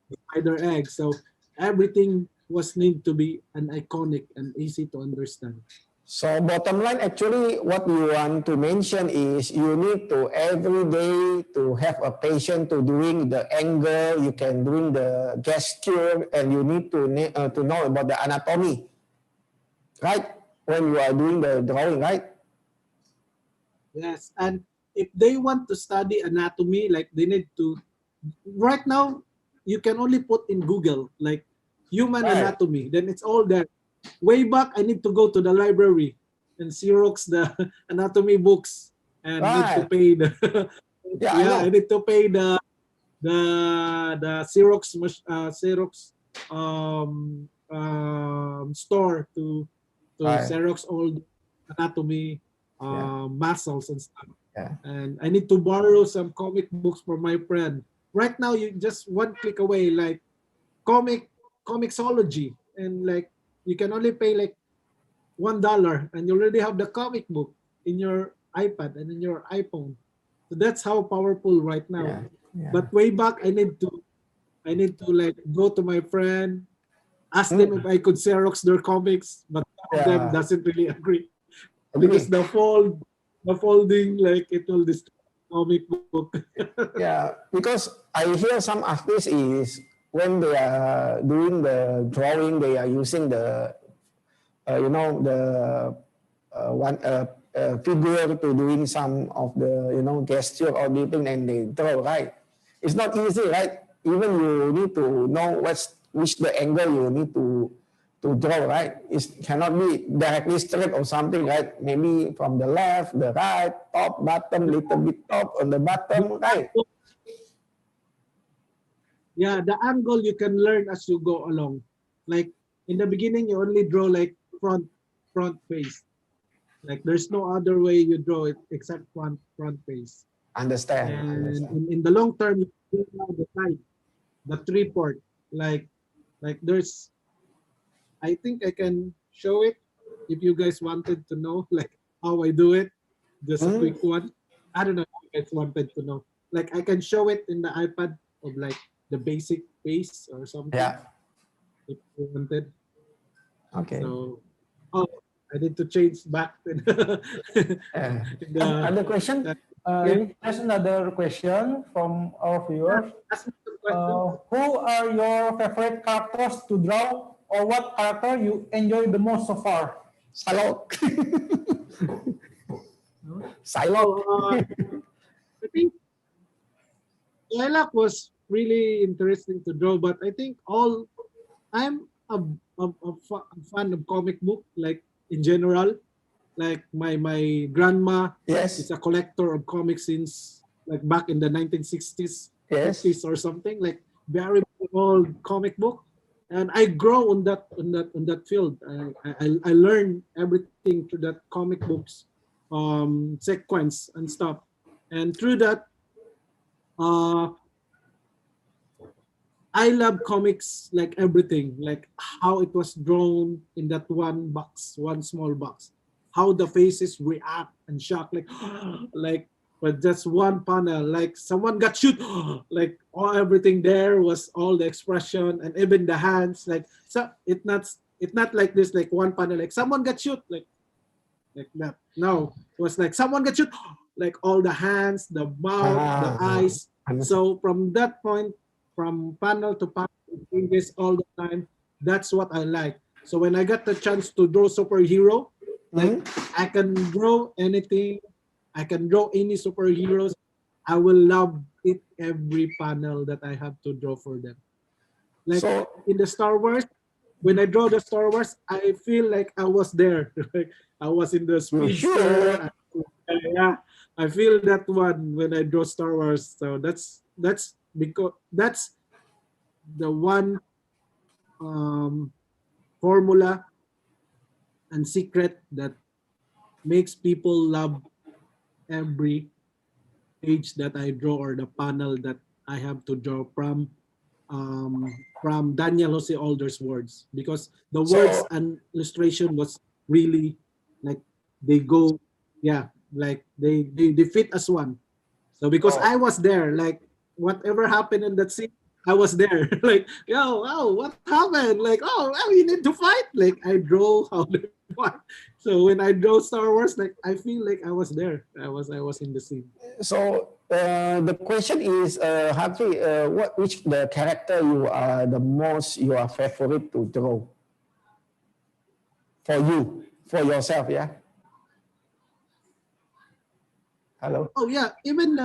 egg. So everything was need to be an iconic and easy to understand. So bottom line, actually, what you want to mention is you need to every day to have a patient to doing the angle, you can doing the gesture, and you need to know about the anatomy, right? When you are doing the drawing, right? Yes, and if they want to study anatomy, like they need to. Right now, you can only put in Google like human Right, anatomy, then it's all there. Way back, I need to go to the library and Xerox the anatomy books and need to right. pay the Yeah, I yeah, I know. need to pay the Xerox store to Right. Xerox all the anatomy Yeah, muscles and stuff. yeah. And I need to borrow some comic books from my friend. Right now, you just one click away, like comicsology, and like you can only pay like $1, and you already have the comic book in your iPad and in your iPhone. So that's how powerful right now. Yeah, yeah, But way back, I need to like go to my friend, ask them if mm, I could Xerox their comics, but some of them yeah. doesn't really agree because Agree. the folding, like it will destroy the comic book. Yeah, because I hear some artists is when they are doing the drawing, they are using the the one figure to doing some of the gesture or anything and they draw, right. It's not easy, right? Even you need to know which the angle you need to draw, right? It cannot be directly straight or something, right? Maybe from the left, the right, top, bottom, little bit top on the The bottom, right? angle, yeah, the angle you can learn as you go along. Like in the beginning, you only draw like front face. Like there's no other way you draw it except front face. Understand, And understand. in the long term, you do now the side, the three port. Like there's, I think I can show it if you guys wanted to know like how I do it. Just a Mm, quick one. I don't know if you guys wanted to know. Like I can show it in the iPad of like the basic face or something yeah, if you wanted. okay. So, oh, I need to change back to the, Uh, the Other question? yeah. There's another question from our viewers. Ask me the question. Who are your favorite characters to draw, or what character you enjoy the most so far? Psylocke. Oh, Psylocke. I think Lilac was really interesting to draw, but I think I'm a fan of comic book, like in general. Like my grandma is Yes, a collector of comics since like back in the 1960s, yes. 50s or something, like very old comic book. And I grow on that field. I learn everything through that comic books sequence and stuff. And through that, uh, I love comics like everything, like how it was drawn in that one box, one small box, how the faces react and shock, like, but just one panel, like someone got shoot, like all everything there was all the expression and even the hands, like so it not like this, like one panel, like someone got shoot, like that. No, it was like someone got shoot, like all the hands, the mouth, the Ah, eyes. understand. So from that point, from panel to panel, it changes all the time. That's what I like. So when I got the chance to draw superhero, like Mhm. I can draw anything, I can draw any superheroes. I will love it every panel that I have to draw for them. Like So, in the Star Wars, when I draw the Star Wars, I feel like I was there. Like I was in the you sure? speedster. Yeah, I feel that one when I draw Star Wars. So that's because that's the one um, formula and secret that makes people love every page that I draw or the panel that I have to draw from Daniel Jose Alder's words, because the words So, and illustration was really like they go, yeah, like they fit as one. So because oh, I was there, like whatever happened in that scene, I was there. Like, yo, oh, what happened? Like, oh, you need to fight. Like I draw how they fight. So when I draw Star Wars, like I feel like I was there. I was in the scene. so the question is, Harvey, which the character you are the most you are favorite to draw for you, for yourself, yeah? Hello. Oh yeah, even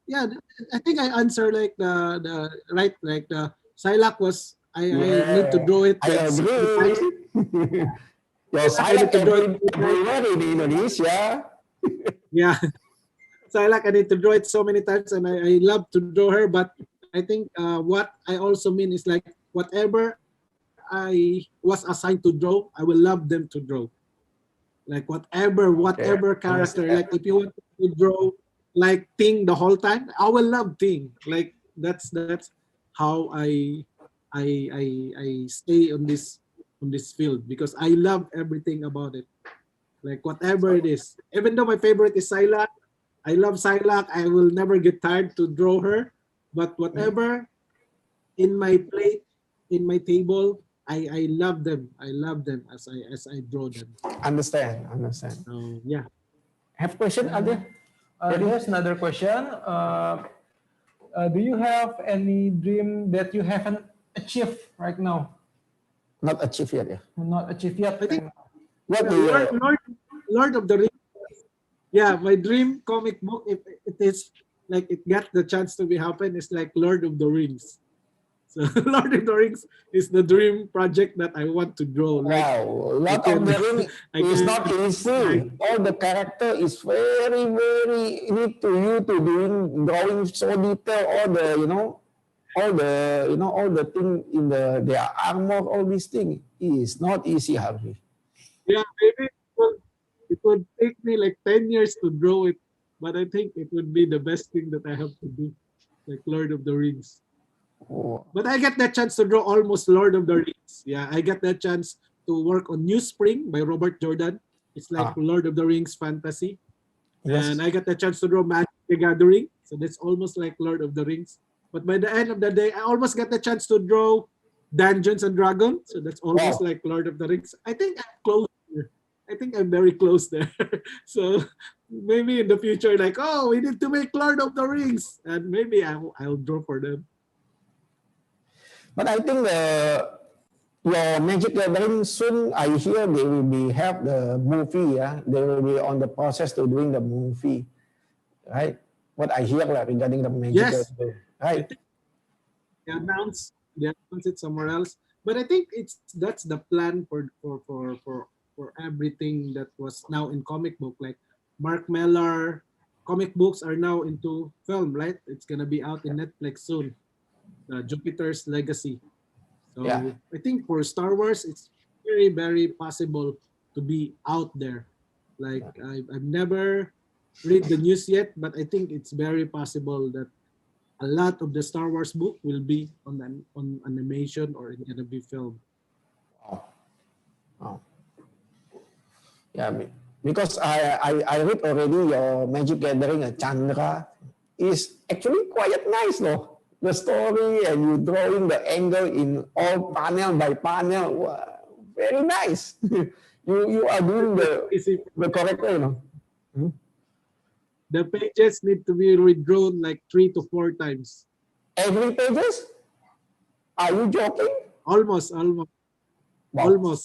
yeah, I think I answer like the right, like the Silak was I need to Yeah, draw it I like so many times. agree. Your I need silent to draw it so many times. everywhere in Indonesia. Yeah, Silak, I need to draw it so many times, and I love to draw her. But I think what I also mean is like whatever I was assigned to draw, I will love them to draw. Like whatever Okay, character, understand. like if you want to draw like Ting the whole time, I will love Ting. Like that's how I stay on this field, because I love everything about it. Like whatever it is, even though my favorite is Silak, I love Silak. I will never get tired to draw her. But whatever in my plate, in my table, I love them. I love them as I draw them. Understand. So yeah. Have question, Adil? Here's another question. Do you have any dream that you haven't achieved right now? Not achieved yet, yeah. Not achieved yet. I think What do you, Lord of the Rings. Yeah, my dream comic book, if it is like it got the chance to be happen, is like Lord of the Rings. So Lord of the Rings is the dream project that I want to draw. Like wow, I Lord of can, the Ring I is can, not easy. All the character is very, very need to you to doing drawing so detail, all the, all the thing in their armor, all these things is not easy, Harvey. yeah, maybe it would take me like 10 years to draw it, but I think it would be the best thing that I have to do, like Lord of the Rings. Oh, But I get that chance to draw almost Lord of the Rings. Yeah, I got that chance to work on New Spring by Robert Jordan. It's like Lord of the Rings fantasy. yes. And I got the chance to draw Magic the Gathering. So that's almost like Lord of the Rings. But by the end of the day, I almost got the chance to draw Dungeons and Dragons. So that's almost Wow. like Lord of the Rings. I think I'm close there. I think I'm very close there. So maybe in the future, like, oh, we need to make Lord of the Rings. And maybe I'll draw for them. But I think your Magic Gathering soon, I hear they will be have the movie, yeah. They will be on the process to doing the movie, right? What I hear regarding the Magic Yes. Gathering, I right? think they announce it somewhere else. But I think that's the plan for everything that was now in comic book. Like Mark Millar, comic books are now into film, right? It's gonna be out in Netflix soon. Jupiter's Legacy. So Yeah. I think for Star Wars, it's very, very possible to be out there. Like I've never read the news yet, but I think it's very possible that a lot of the Star Wars book will be on animation or it's gonna be film. Oh. Yeah, because I read already your Magic Gathering, Chandra, is actually quite nice, no? The story and you drawing the angle in all panel by panel, wow, very nice. you are doing the correct way, no? The pages need to be redrawn like 3 to 4 times. Every pages? Are you joking? Almost. Wow.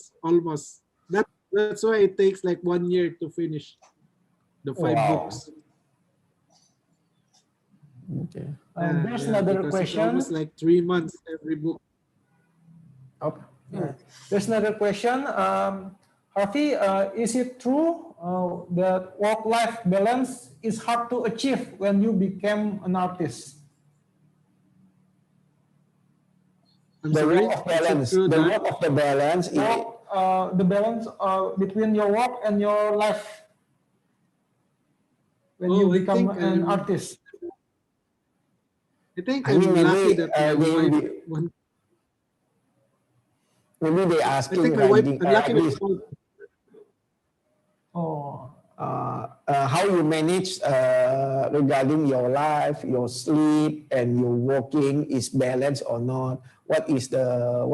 That's why it takes like 1 year to finish the 5 Wow. books. Okay. There's another because question. It's almost like 3 months every book. Okay. There's another question. Harvey, is it true that work-life balance is hard to achieve when you become an artist? I'm The sorry. law of balance. Is it true The that law of the balance. the balance between your work and your life when you I become think an I'm artist? I think I mean, I'm lucky maybe that my wife. maybe they I think asking my wife. regarding I'm lucky at with least Oh, how you manage regarding your life, your sleep, and your working is balanced or not? What is the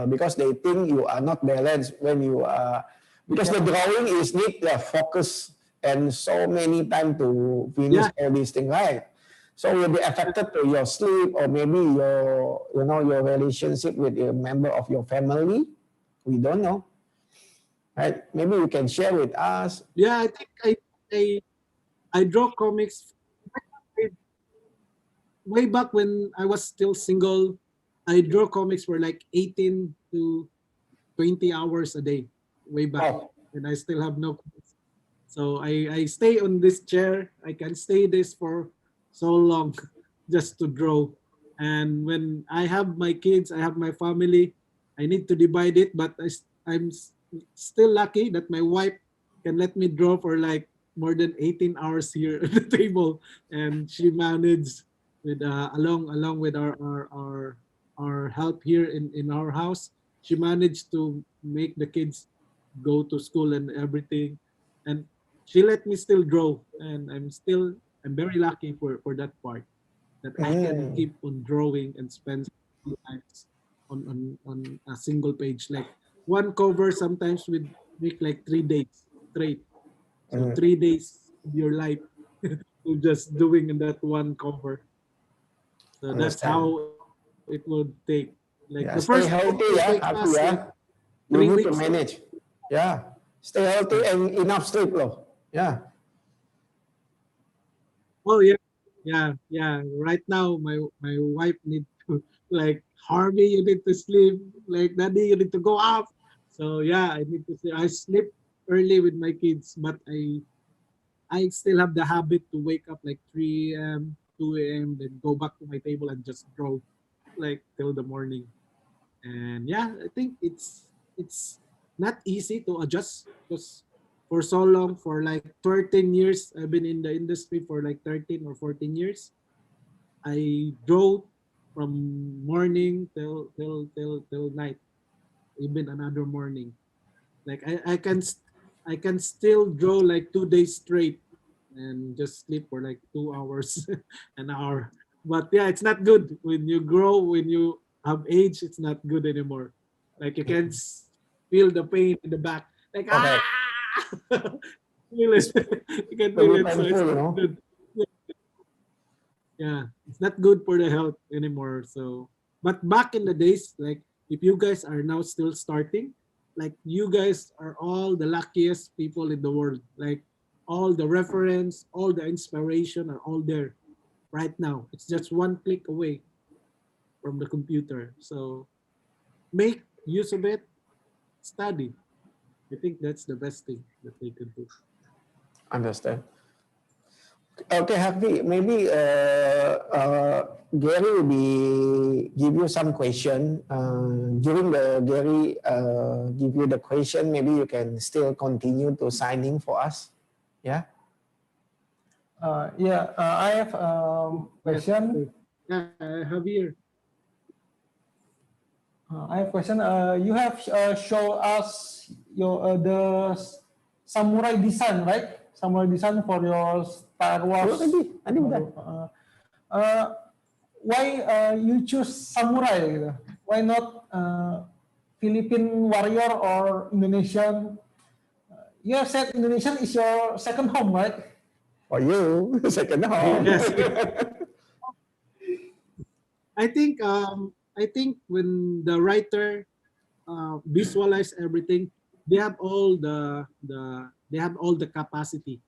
because they think you are not balanced when you are because the drawing is need the focus and so many time to finish Yeah. all these things, right? So will be affected to your sleep or maybe your your relationship with a member of your family. We don't know. Right? Maybe you can share with us. Yeah, I think I draw comics way back when I was still single. I draw comics for like 18 to 20 hours a day way back, Oh, and I still have no kids. So I stay on this chair. I can stay this for so long just to draw. And when I have my kids, I have my family, I need to divide it, but I'm still lucky that my wife can let me draw for like more than 18 hours here at the table, and she managed with along with our help here in our house. She managed to make the kids go to school and everything, and she let me still draw, and I'm very lucky for that part, that I can keep on drawing and spend times on a single page. Like one cover sometimes would make like 3 days straight. So 3 days of your life to just doing in that one cover. So that's understand. how it would take. Like the Yeah, first stay book will healthy, take yeah, us happy, like yeah. You 3 weeks. need to manage. Yeah, stay healthy and enough sleep, loh. Yeah, Oh yeah, yeah. Right now, my wife need to like, Harvey, you need to sleep. Like, Daddy, you need to go out. So yeah, I need to sleep. I sleep early with my kids, but I still have the habit to wake up like 3 a.m., 2 a.m., then go back to my table and just draw like till the morning. And yeah, I think it's not easy to adjust because for so long, for like 13 years, I've been in the industry for like 13 or 14 years. I draw from morning till night, even another morning. Like I can still draw like 2 days straight and just sleep for like 2 hours, an hour. But yeah, it's not good when you grow, when you have age. It's not good anymore. Like you can feel the pain in the back. Like correct. feel it. It's You can feel very it. So it's painful, not good. Yeah, it's not good for the health anymore. So, but back in the days, like if you guys are now still starting, like you guys are all the luckiest people in the world. Like all the reference, all the inspiration are all there right now. It's just one click away from the computer. So make use of it, study. I think that's the best thing that they could do. Understand. Okay, Happy. Maybe Gary will be give you some question. During the Gary give you the question, maybe you can still continue to signing for us. Yeah. I have Yeah. question. Yeah, I have here. I have question. You have show us your samurai design, right? Samurai design for your Star Belum Wars. tadi. Tadi udah. Uh, why you choose samurai? Gitu? Why not Philippine warrior or Indonesian? You have said Indonesian is your second home, right? For you, second home. Yes. I think when the writer visualize everything, they have all they have all the capacity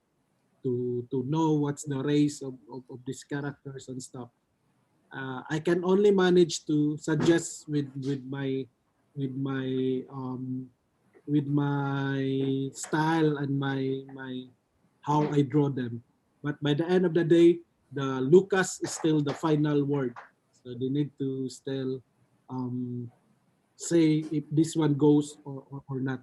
to know what's the race of these characters and stuff. I can only manage to suggest with my um with my style and my how I draw them. But by the end of the day, the Lucas is still the final word. So they need to still um, say if this one goes or not.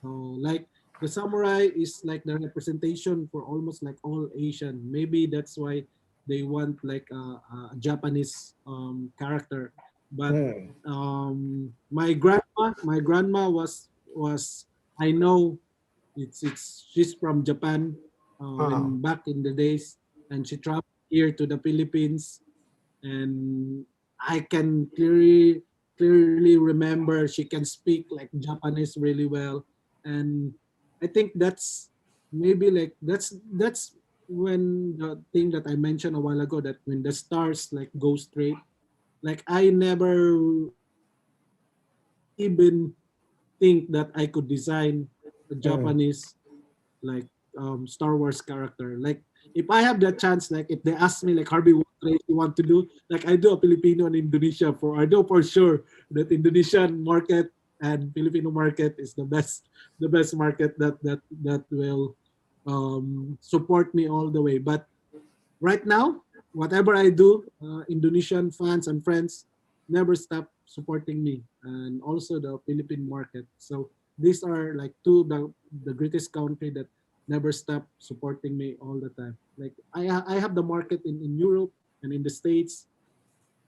So like the samurai is like the representation for almost like all Asian. Maybe that's why they want like a Japanese character. But Hmm. my grandma was I know it's she's from Japan Uh, when back in the days, and she traveled here to the Philippines, and I can clearly remember she can speak like Japanese really well, and I think that's maybe like that's when the thing that I mentioned a while ago, that when the stars like go straight, like I never even think that I could design a mm, Japanese like Star Wars character. Like if I have that chance, like if they ask me like Harvey, what race you want to do, like I do a Filipino and Indonesia, for I know for sure that Indonesian market and Filipino market is the best market that will support me all the way. But right now, whatever I do, Indonesian fans and friends never stop supporting me, and also the Philippine market. So these are like two the greatest country that never stop supporting me all the time. Like I have the market in Europe and in the States,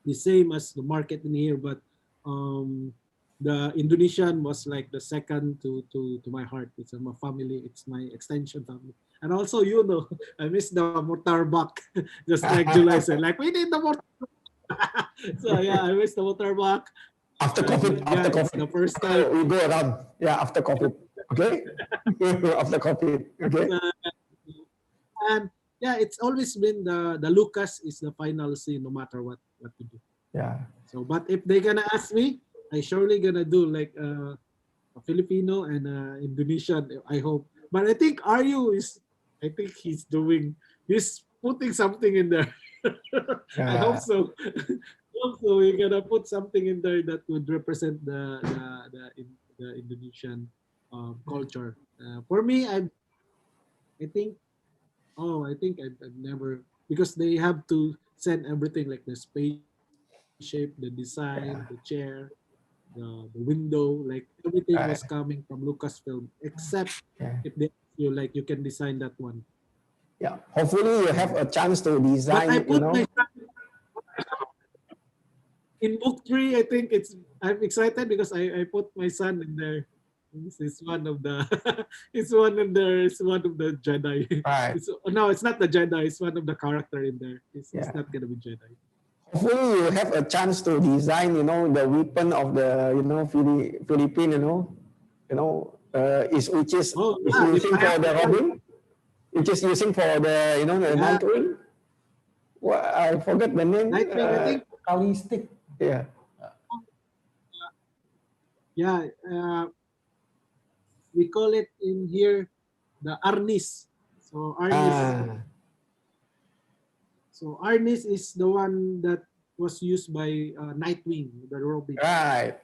the same as the market in here, but um, the Indonesian was like the second to my heart. It's my family. It's my extension family. And also, I miss the motorbike, just like July said. Like we need the motor. So yeah, I miss the motorbike. after And COVID, yeah, after it's COVID, the first time. we go around. Yeah, after COVID. Okay. After COVID. Okay. uh, and yeah, it's always been the Lucas is the final scene, no matter what to do. Yeah. So, but if they're gonna ask me, I surely gonna do like a Filipino and Indonesian. I hope, but I think Aryu is. I think he's putting something in there. I hope Yeah. so. Hope so. We're gonna put something in there that would represent the Indonesian culture. For me, I think I think I've never, because they have to send everything like the spaceship, the design, the chair, Yeah. the window, like everything was Right. coming from Lucasfilm, except Yeah. if they ask you like you can design that one. Yeah. Hopefully you have So, a chance to but I design, put my son in book three. I think I'm excited because I put my son in there. This is one of the it's one of the Jedi. right. It's no, it's not the Jedi. It's one of the character in there. It's Yeah. not gonna be Jedi. Hopefully you have a chance to design, the weapon of the, Philippine, is Oh is yeah, if using I for have the the chance, robin, which is using for the, the yeah, night ring. What I forget the name. Nightwing. I think Kali stick. Yeah. yeah. We call it in here the Arnis. So Arnis. Ah, So Arnis is the one that was used by Nightwing, the Robin. right.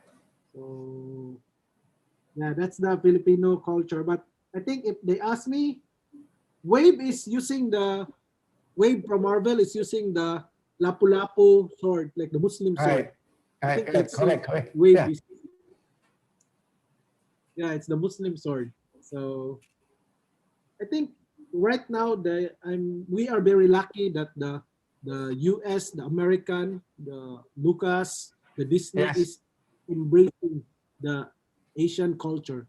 So yeah, that's the Filipino culture. But I think if they ask me, Wave from Marvel is using the Lapu-Lapu sword, like the Muslim sword. Right. I Right. think that's Correct. Correct. Wave Yeah. is, yeah, it's the Muslim sword. So I think right now we are very lucky that the US, the American, the Lucas, the Disney Yes. is embracing the Asian culture,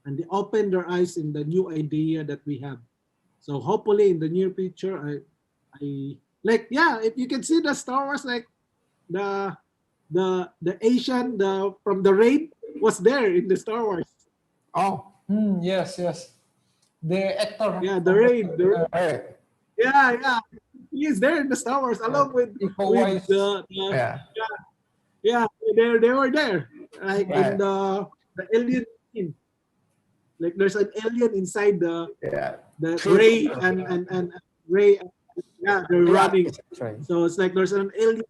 and they open their eyes in the new idea that we have. So hopefully in the near future, I like, yeah, if you can see the Star Wars, like the the Asian, the from the raid was there in the Star Wars. Oh. Yes, yes. The actor Yeah, the of raid. Right. Yeah. He is there in the Star Wars along Iko with Uwais. the Yeah. yeah, they were there. Like in Right. the alien scene. Like there's an alien inside Yeah. the Three Ray people. and Ray, yeah, they're Yeah. running. That's right. So it's like there's an alien,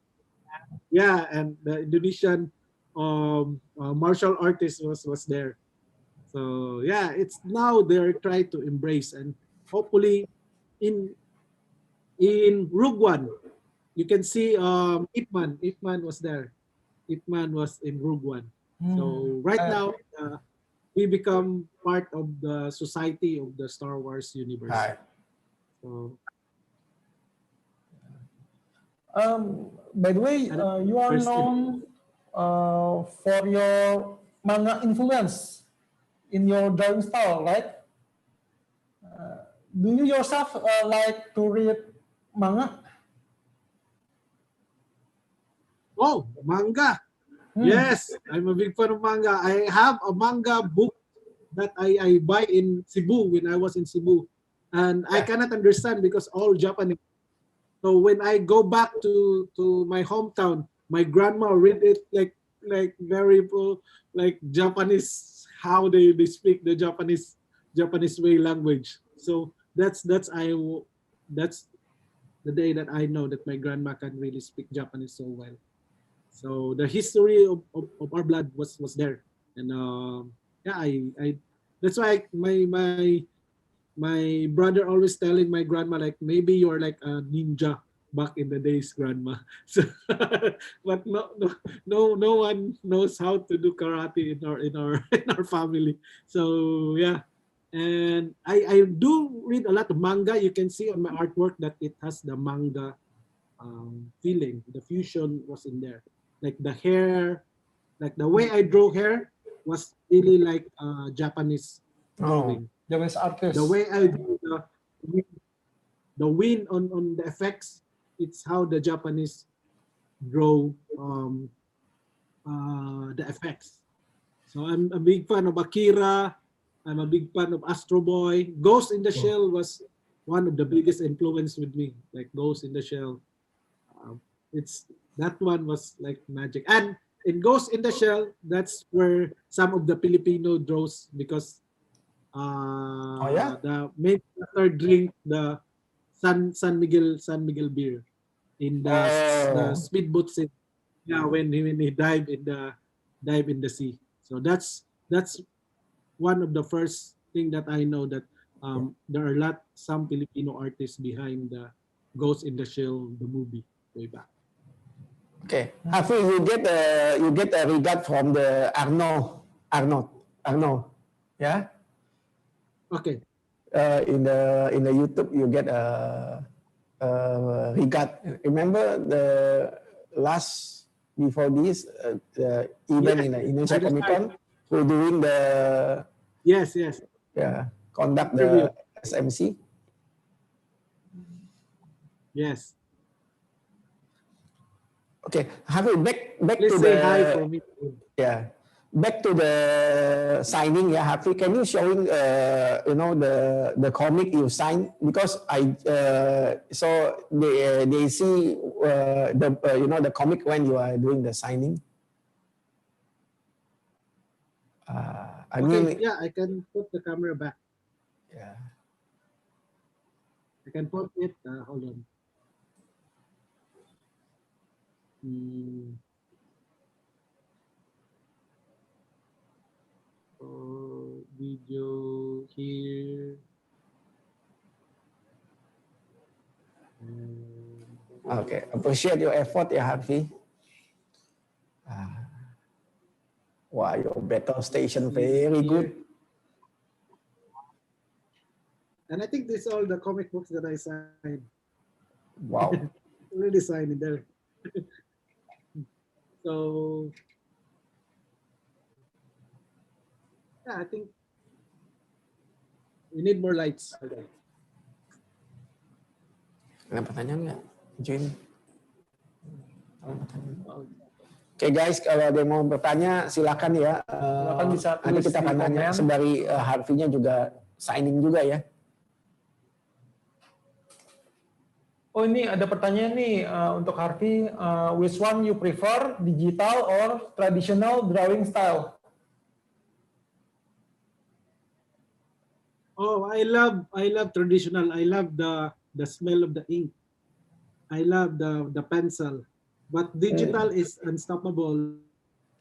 yeah, and the Indonesian martial artist was there. So yeah, it's now they're trying to embrace, and hopefully in Rogue One you can see Ip Man. Ip Man was there. Ip Man was in Rogue One. So right now, we become part of the society of the Star Wars universe. Right. So, By the way, you are known for your manga influence in your drawing style, right? Do you yourself like to read manga? oh, manga. Yes, I'm a big fan of manga. I have a manga book that I buy in Cebu when I was in Cebu. And I cannot understand because all Japanese. So when I go back to my hometown, my grandma read it like very like Japanese, how they speak the Japanese way language. So that's the day that I know that my grandma can really speak Japanese so well. So the history of our blood was there, and yeah, I that's why my brother always telling my grandma like maybe you're like a ninja back in the days, grandma. So, but no one knows how to do karate in our in our family. So yeah, and I do read a lot of manga. You can see on my artwork that it has the manga feeling. The fusion was in there, like the hair, like the way I draw hair was really like Japanese drawing. Japanese artist. The way I do the wind on the effects, it's how the Japanese draw the effects. So I'm a big fan of Akira. I'm a big fan of Astro Boy. Ghost in the Shell was one of the biggest influence with me. Like Ghost in the Shell, it's that one was like magic. And in Ghost in the Shell, that's where some of the Filipino draws because the main character drink the San Miguel beer in the speedboat scene. Yeah, when he dive in the sea. So that's one of the first thing that I know that there are some Filipino artists behind the Ghost in the Shell, the movie way back. Okay, Harvey, you get a regard from the Arno, yeah. Okay. In the YouTube, you get a regard. Remember the last before this the event in the Indonesia Comic Con, who doing the yes conduct the SMC. Yes. Okay, Harvey, back Please to say the hi for me. yeah. Back to the signing, yeah, Harvey, can you showing the comic you signed, because I so they see the comic when you are doing the signing. I mean, yeah, I can put the camera back. Yeah. I can put it. Hold on. Video here. Okay, appreciate your effort, yeah, Harvey. Wow, your battle station very good. And I think this is all the comic books that I signed. Wow. Already signed in there. So yeah, I think we need more lights. Okay. Ada pertanyaan nggak? Jin. Oke guys, kalau ada yang mau bertanya silakan ya. Silakan bisa tulis nanti kita akan di nanya komen. sembari Harvey-nya juga signing juga ya. Oh, ini ada pertanyaan nih untuk Harvey. Which one you prefer, digital or traditional drawing style? Oh, I love traditional. I love the smell of the ink. I love the pencil. But digital is unstoppable.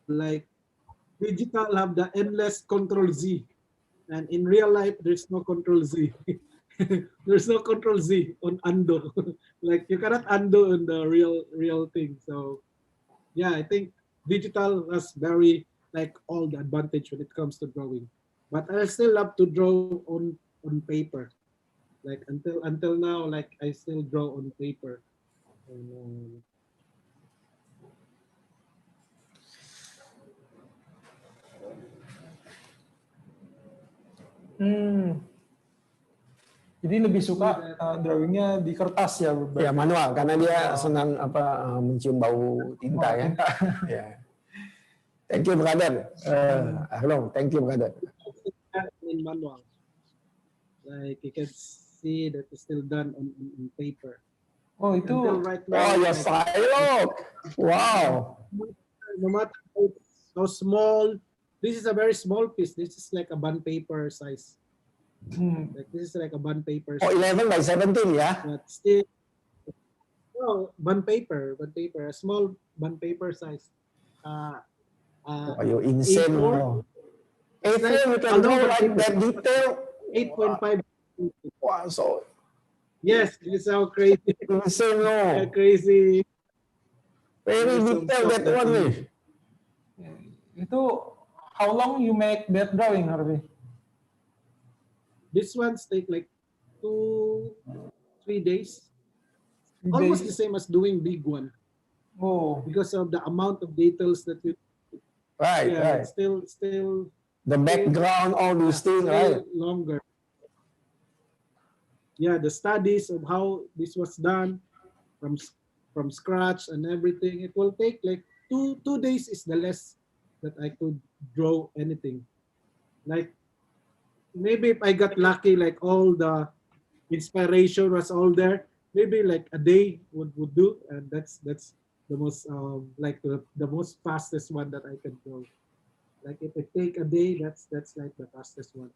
Like digital have the endless Control Z. And in real life, there's no Control Z. There's no Control Z on undo. Like you cannot undo on the real thing. So yeah, I think digital was very like all the advantage when it comes to drawing. But I still love to draw on paper. Like until now, like I still draw on paper. And, Jadi lebih suka drawingnya di kertas ya, Bro? Ya manual karena dia senang mencium bau tinta ya. Tinta. Ya. Thank you brother. Hello, thank you brother. in manual. Like you can see that it's still done on paper. Oh itu. Until right now, Oh your style. Wow. no matter how small, this is a very small piece. This is like a bond paper size. Like this is like a bond paper. Oh 11 by 17 ya. But still, no, bond paper, a small bond paper size. Oh, you insane. A4. A4 you can draw like that detail. 8.5. Wow, so Yes, this is how crazy. insane no. Crazy. Very detailed that one nih. Itu how long you make that drawing, Harvey? This ones take like 2-3 days. Almost the same as doing big one. Oh. Because of the amount of details that you. Right, Yeah, right. still The background, all these things, right? longer. Yeah, the studies of how this was done from scratch and everything. It will take like two days is the less that I could draw anything. Like maybe if I got lucky, like all the inspiration was all there, maybe like a day would do, and that's the most like the most fastest one that I can draw. Like if it take a day, that's like the fastest one.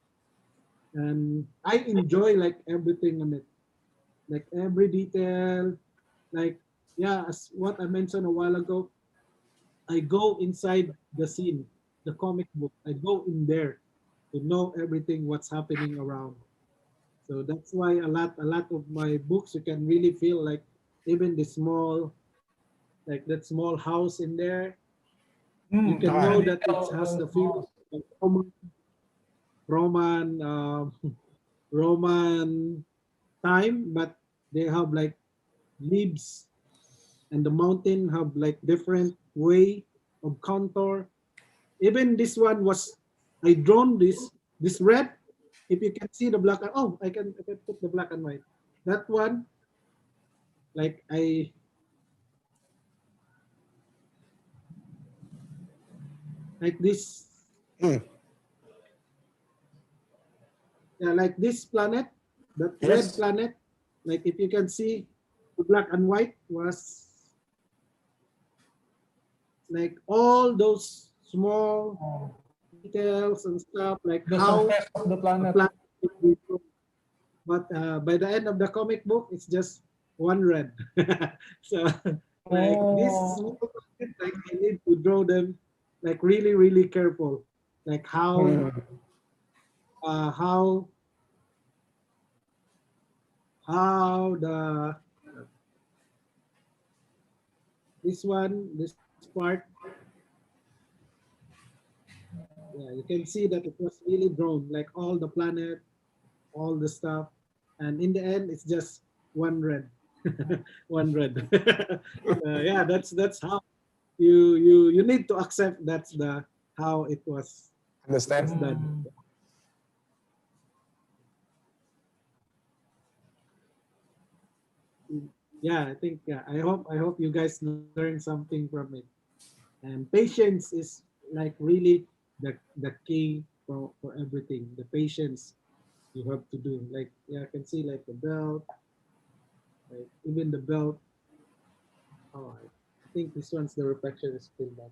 And I enjoy like everything on it, like every detail. Like yeah, as what I mentioned a while ago, I go inside the scene, the comic book. I go in there to know everything what's happening around. So that's why a lot of my books you can really feel like even the small, like that small house in there, you can know that it has the feel of Roman time, but they have like leaves, and the mountain have like different way of contour. Even this one was I drawn this red. If you can see the black, oh, I can put the black and white. That one, like like this. Yeah, like this planet, that red planet, like if you can see the black and white was like all those small details and stuff, like The how surface of the planet. would be drawn. But by the end of the comic book, it's just one red. So like this small planet, like I need to draw them like really, really careful, like how the this part, yeah, you can see that it was really drawn, like all the planet, all the stuff, and in the end it's just one red. One red. Yeah, that's how you need to accept that's the how it was Understand? done. Yeah, I think I hope you guys learn something from it. And patience is like really the key for everything. The patience you have to do. Like yeah, I can see like the belt, like even the belt. Oh, I think this one's the reflection is still back.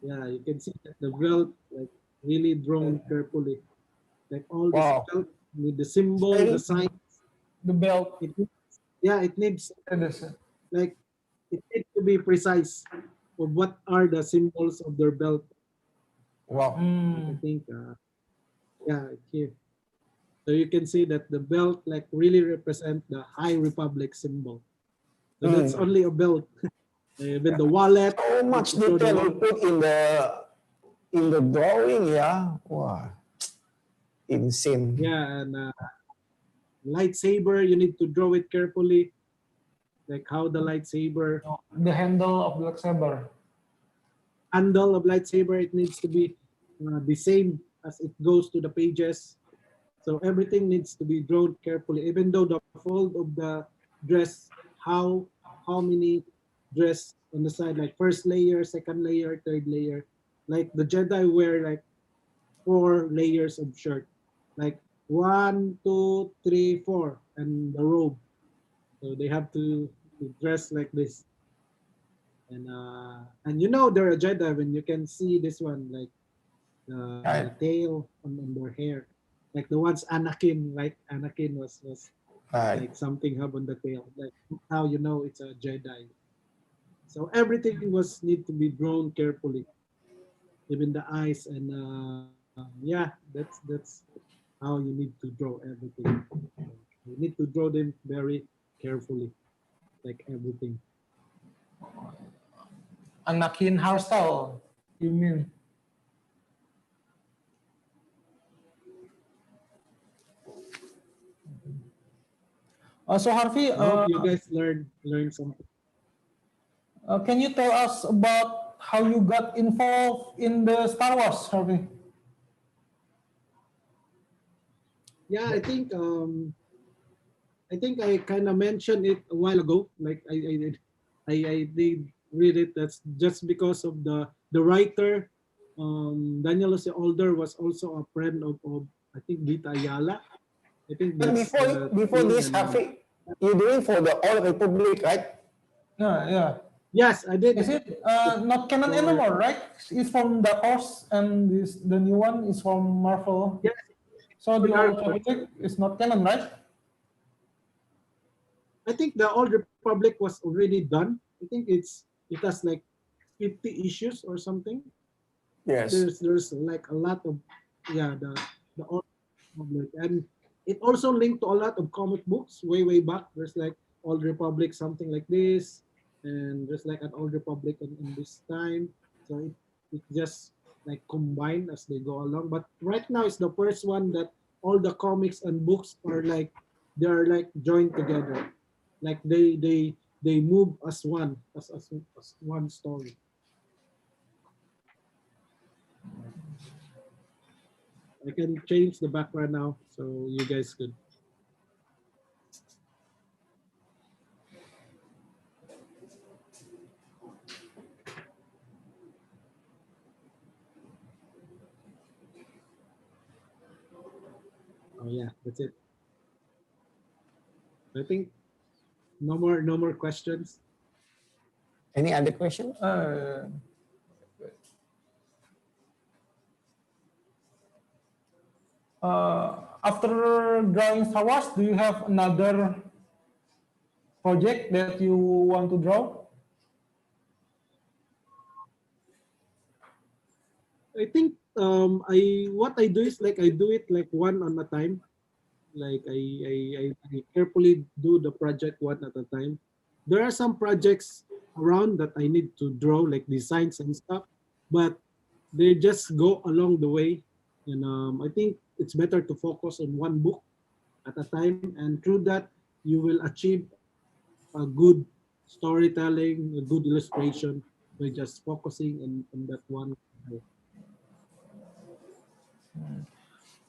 Yeah, you can see that the belt like really drawn carefully. Like all this belt with the symbol, the sign. The belt. It needs like it needs to be precise of what are the symbols of their belt. Wow. I think yeah, here. So you can see that the belt like really represent the High Republic symbol. So that's only a belt. Even the wallet. So much detail we put in the drawing, yeah. Wow. Insane. Yeah, and lightsaber, you need to draw it carefully, like how the lightsaber, The handle of the lightsaber. handle of lightsaber, it needs to be the same as it goes to the pages. So everything needs to be drawn carefully, even though the fold of the dress, how many dress on the side, like first layer, second layer, third layer. Like the Jedi wear like 4 layers of shirt, like 1, 2, 3, 4, and the robe. So they have to dress like this. And you know they're a Jedi when you can see this one, like the tail on their hair, like the ones Anakin, right? Anakin was Right. like something have on the tail, like how you know it's a Jedi. So everything was need to be drawn carefully, even the eyes, and yeah, that's how you need to draw everything. You need to draw them very carefully, like everything. Anakin hairstyle, you mean? So Harvey, I hope you guys learn something. can you tell us about how you got involved in the Star Wars, Harvey? Yeah, I think I kind of mentioned it a while ago. Like I did read it. That's just because of the writer. Daniel Jose Older was also a friend of I think Gita Ayala. I think But that's before this, Hafiz, you're doing for the All Republic, right? Yeah. Yes, I did. Is it not canon anymore, right? It's from the Horse, and the new one is from Marvel. Yes. So the Old Republic is not canon, right? I think the Old Republic was already done. I think it has like 50 issues or something. Yes. There's like a lot of the Old Republic, and it also linked to a lot of comic books way back. There's like Old Republic, something like this, and there's like an Old Republic in this time. So it just like combined as they go along. But right now it's the first one that all the comics and books are like they're like joined together, like they move as one as one story. I can change the background now so you guys could. Oh yeah, that's it. I think no more questions. Any other questions? After drawing Star Wars, do you have another project that you want to draw? I think what I do is like I do it like one at a time. Like I carefully do the project one at a time. There are some projects around that I need to draw like designs and stuff, but they just go along the way. And I think it's better to focus on one book at a time, and through that you will achieve a good storytelling, a good illustration by just focusing on that one.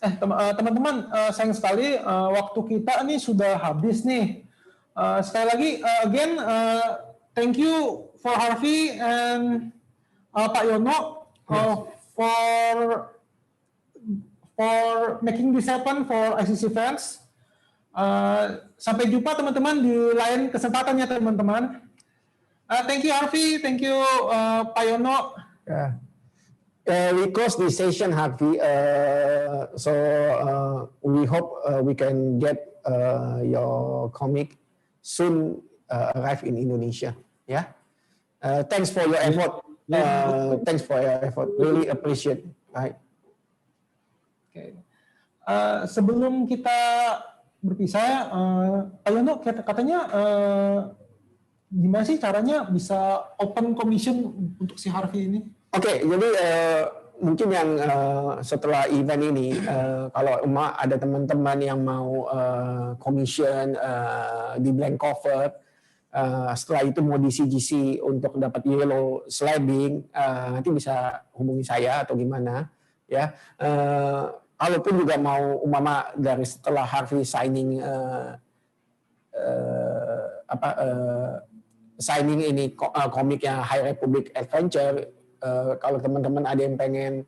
Teman-teman, sayang sekali waktu kita nih sudah habis nih. Sekali lagi, again, thank you for Harvey and Pak Yono for making this happen for ICC fans. Sampai jumpa teman-teman di lain kesempatannya teman-teman. Thank you Harvey, thank you Pak Yono. We close this session, Harvey. So we hope we can get your comic soon arrive in Indonesia. Yeah. Thanks for your effort. Thanks for your effort. Really appreciate. Right. Okay. Sebelum kita berpisah, Pak Yono katanya gimana sih caranya bisa open commission untuk si Harvey ini? Oke, jadi mungkin yang setelah event ini, kalau ada teman-teman yang mau commission di blank cover, setelah itu mau di CGC untuk dapat yellow slabbing, nanti bisa hubungi saya atau gimana, ya. Kalaupun juga mau dari setelah Harvey signing signing ini komiknya High Republic Adventure, kalau teman-teman ada yang pengen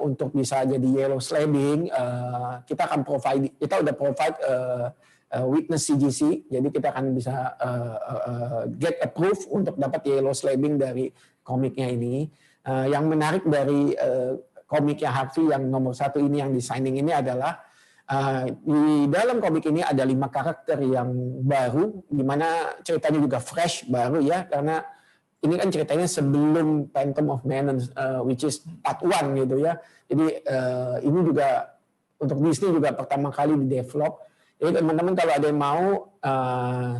untuk bisa jadi yellow slabbing, kita akan kita udah provide witness CGC, jadi kita akan bisa get approved untuk dapat yellow slabbing dari komiknya ini. Yang menarik dari komiknya Harvey yang nomor 1 ini yang di signing ini adalah di dalam komik ini ada 5 karakter yang baru, di mana ceritanya juga fresh, baru ya, karena ini kan ceritanya sebelum Phantom of Menace, which is part 1 gitu ya. Jadi ini juga untuk Disney juga pertama kali di develop. Jadi teman-teman kalau ada yang mau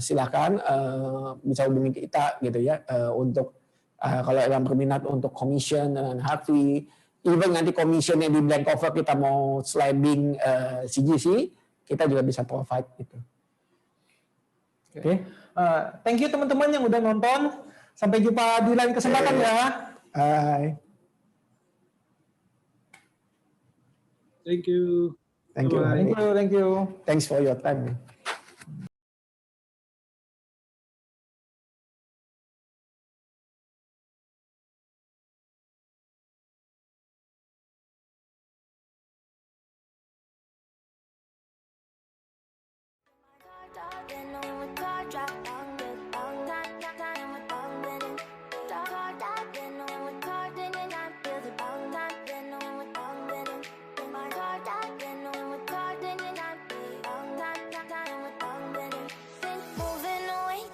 silakan bisa hubungi kita gitu ya, untuk kalau yang berminat untuk commission dengan Harvey. Even nanti commissionnya di blank cover kita mau slabbing CGC, kita juga bisa provide gitu. Oke. Thank you teman-teman yang udah nonton. Sampai jumpa di lain kesempatan ya. Bye. Thank you. Thank you. Bye. Thank you. Thank you. Thanks for your time.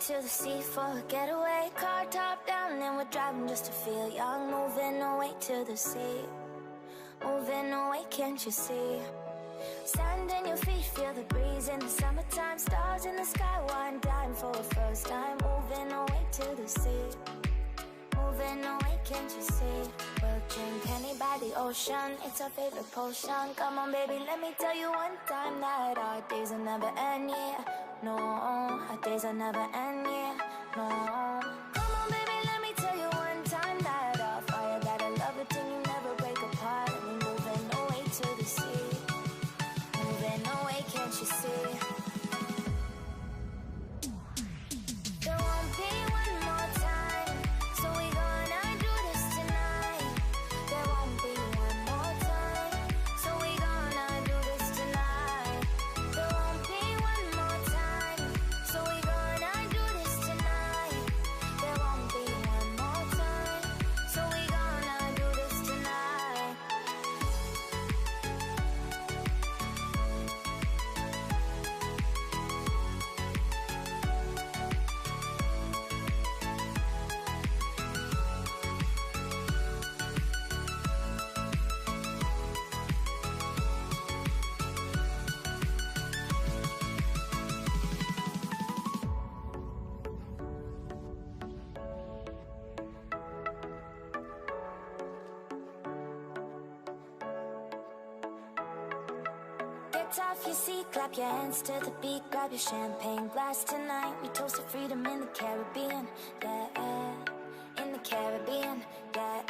To the sea for a getaway, car top down and we're driving just to feel young. Moving away to the sea, moving away, can't you see? Sand in your feet, feel the breeze in the summertime. Stars in the sky, one dime for a first time. Moving away to the sea, moving away, can't you see? We'll drink honey by the ocean, it's our favorite potion. Come on baby, let me tell you one time that our days will never end, yeah. No, our days will never end, yeah. No. Come on baby, let me tell you one time that our fire got a love it till you never break apart. And we're moving away to the sea, moving away, can't you see? There won't be one more time, so we gonna do this tonight. There won't be one more time, so we gonna do this tonight. There won't be one more time, so we gonna do this tonight. There won't be one more time, so we gonna do this tonight. Get off your seat, clap your hands to the beat, grab your champagne glass tonight. We toast to freedom in the Caribbean, yeah, in the Caribbean, yeah.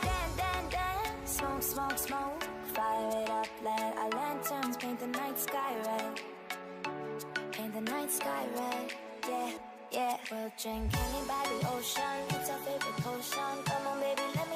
Dance, dance, dance, smoke, smoke, smoke, fire it up, let our lanterns paint the night sky red, paint the night sky red, yeah, yeah. We'll drink honey by the ocean, it's our favorite potion. Come on baby, let me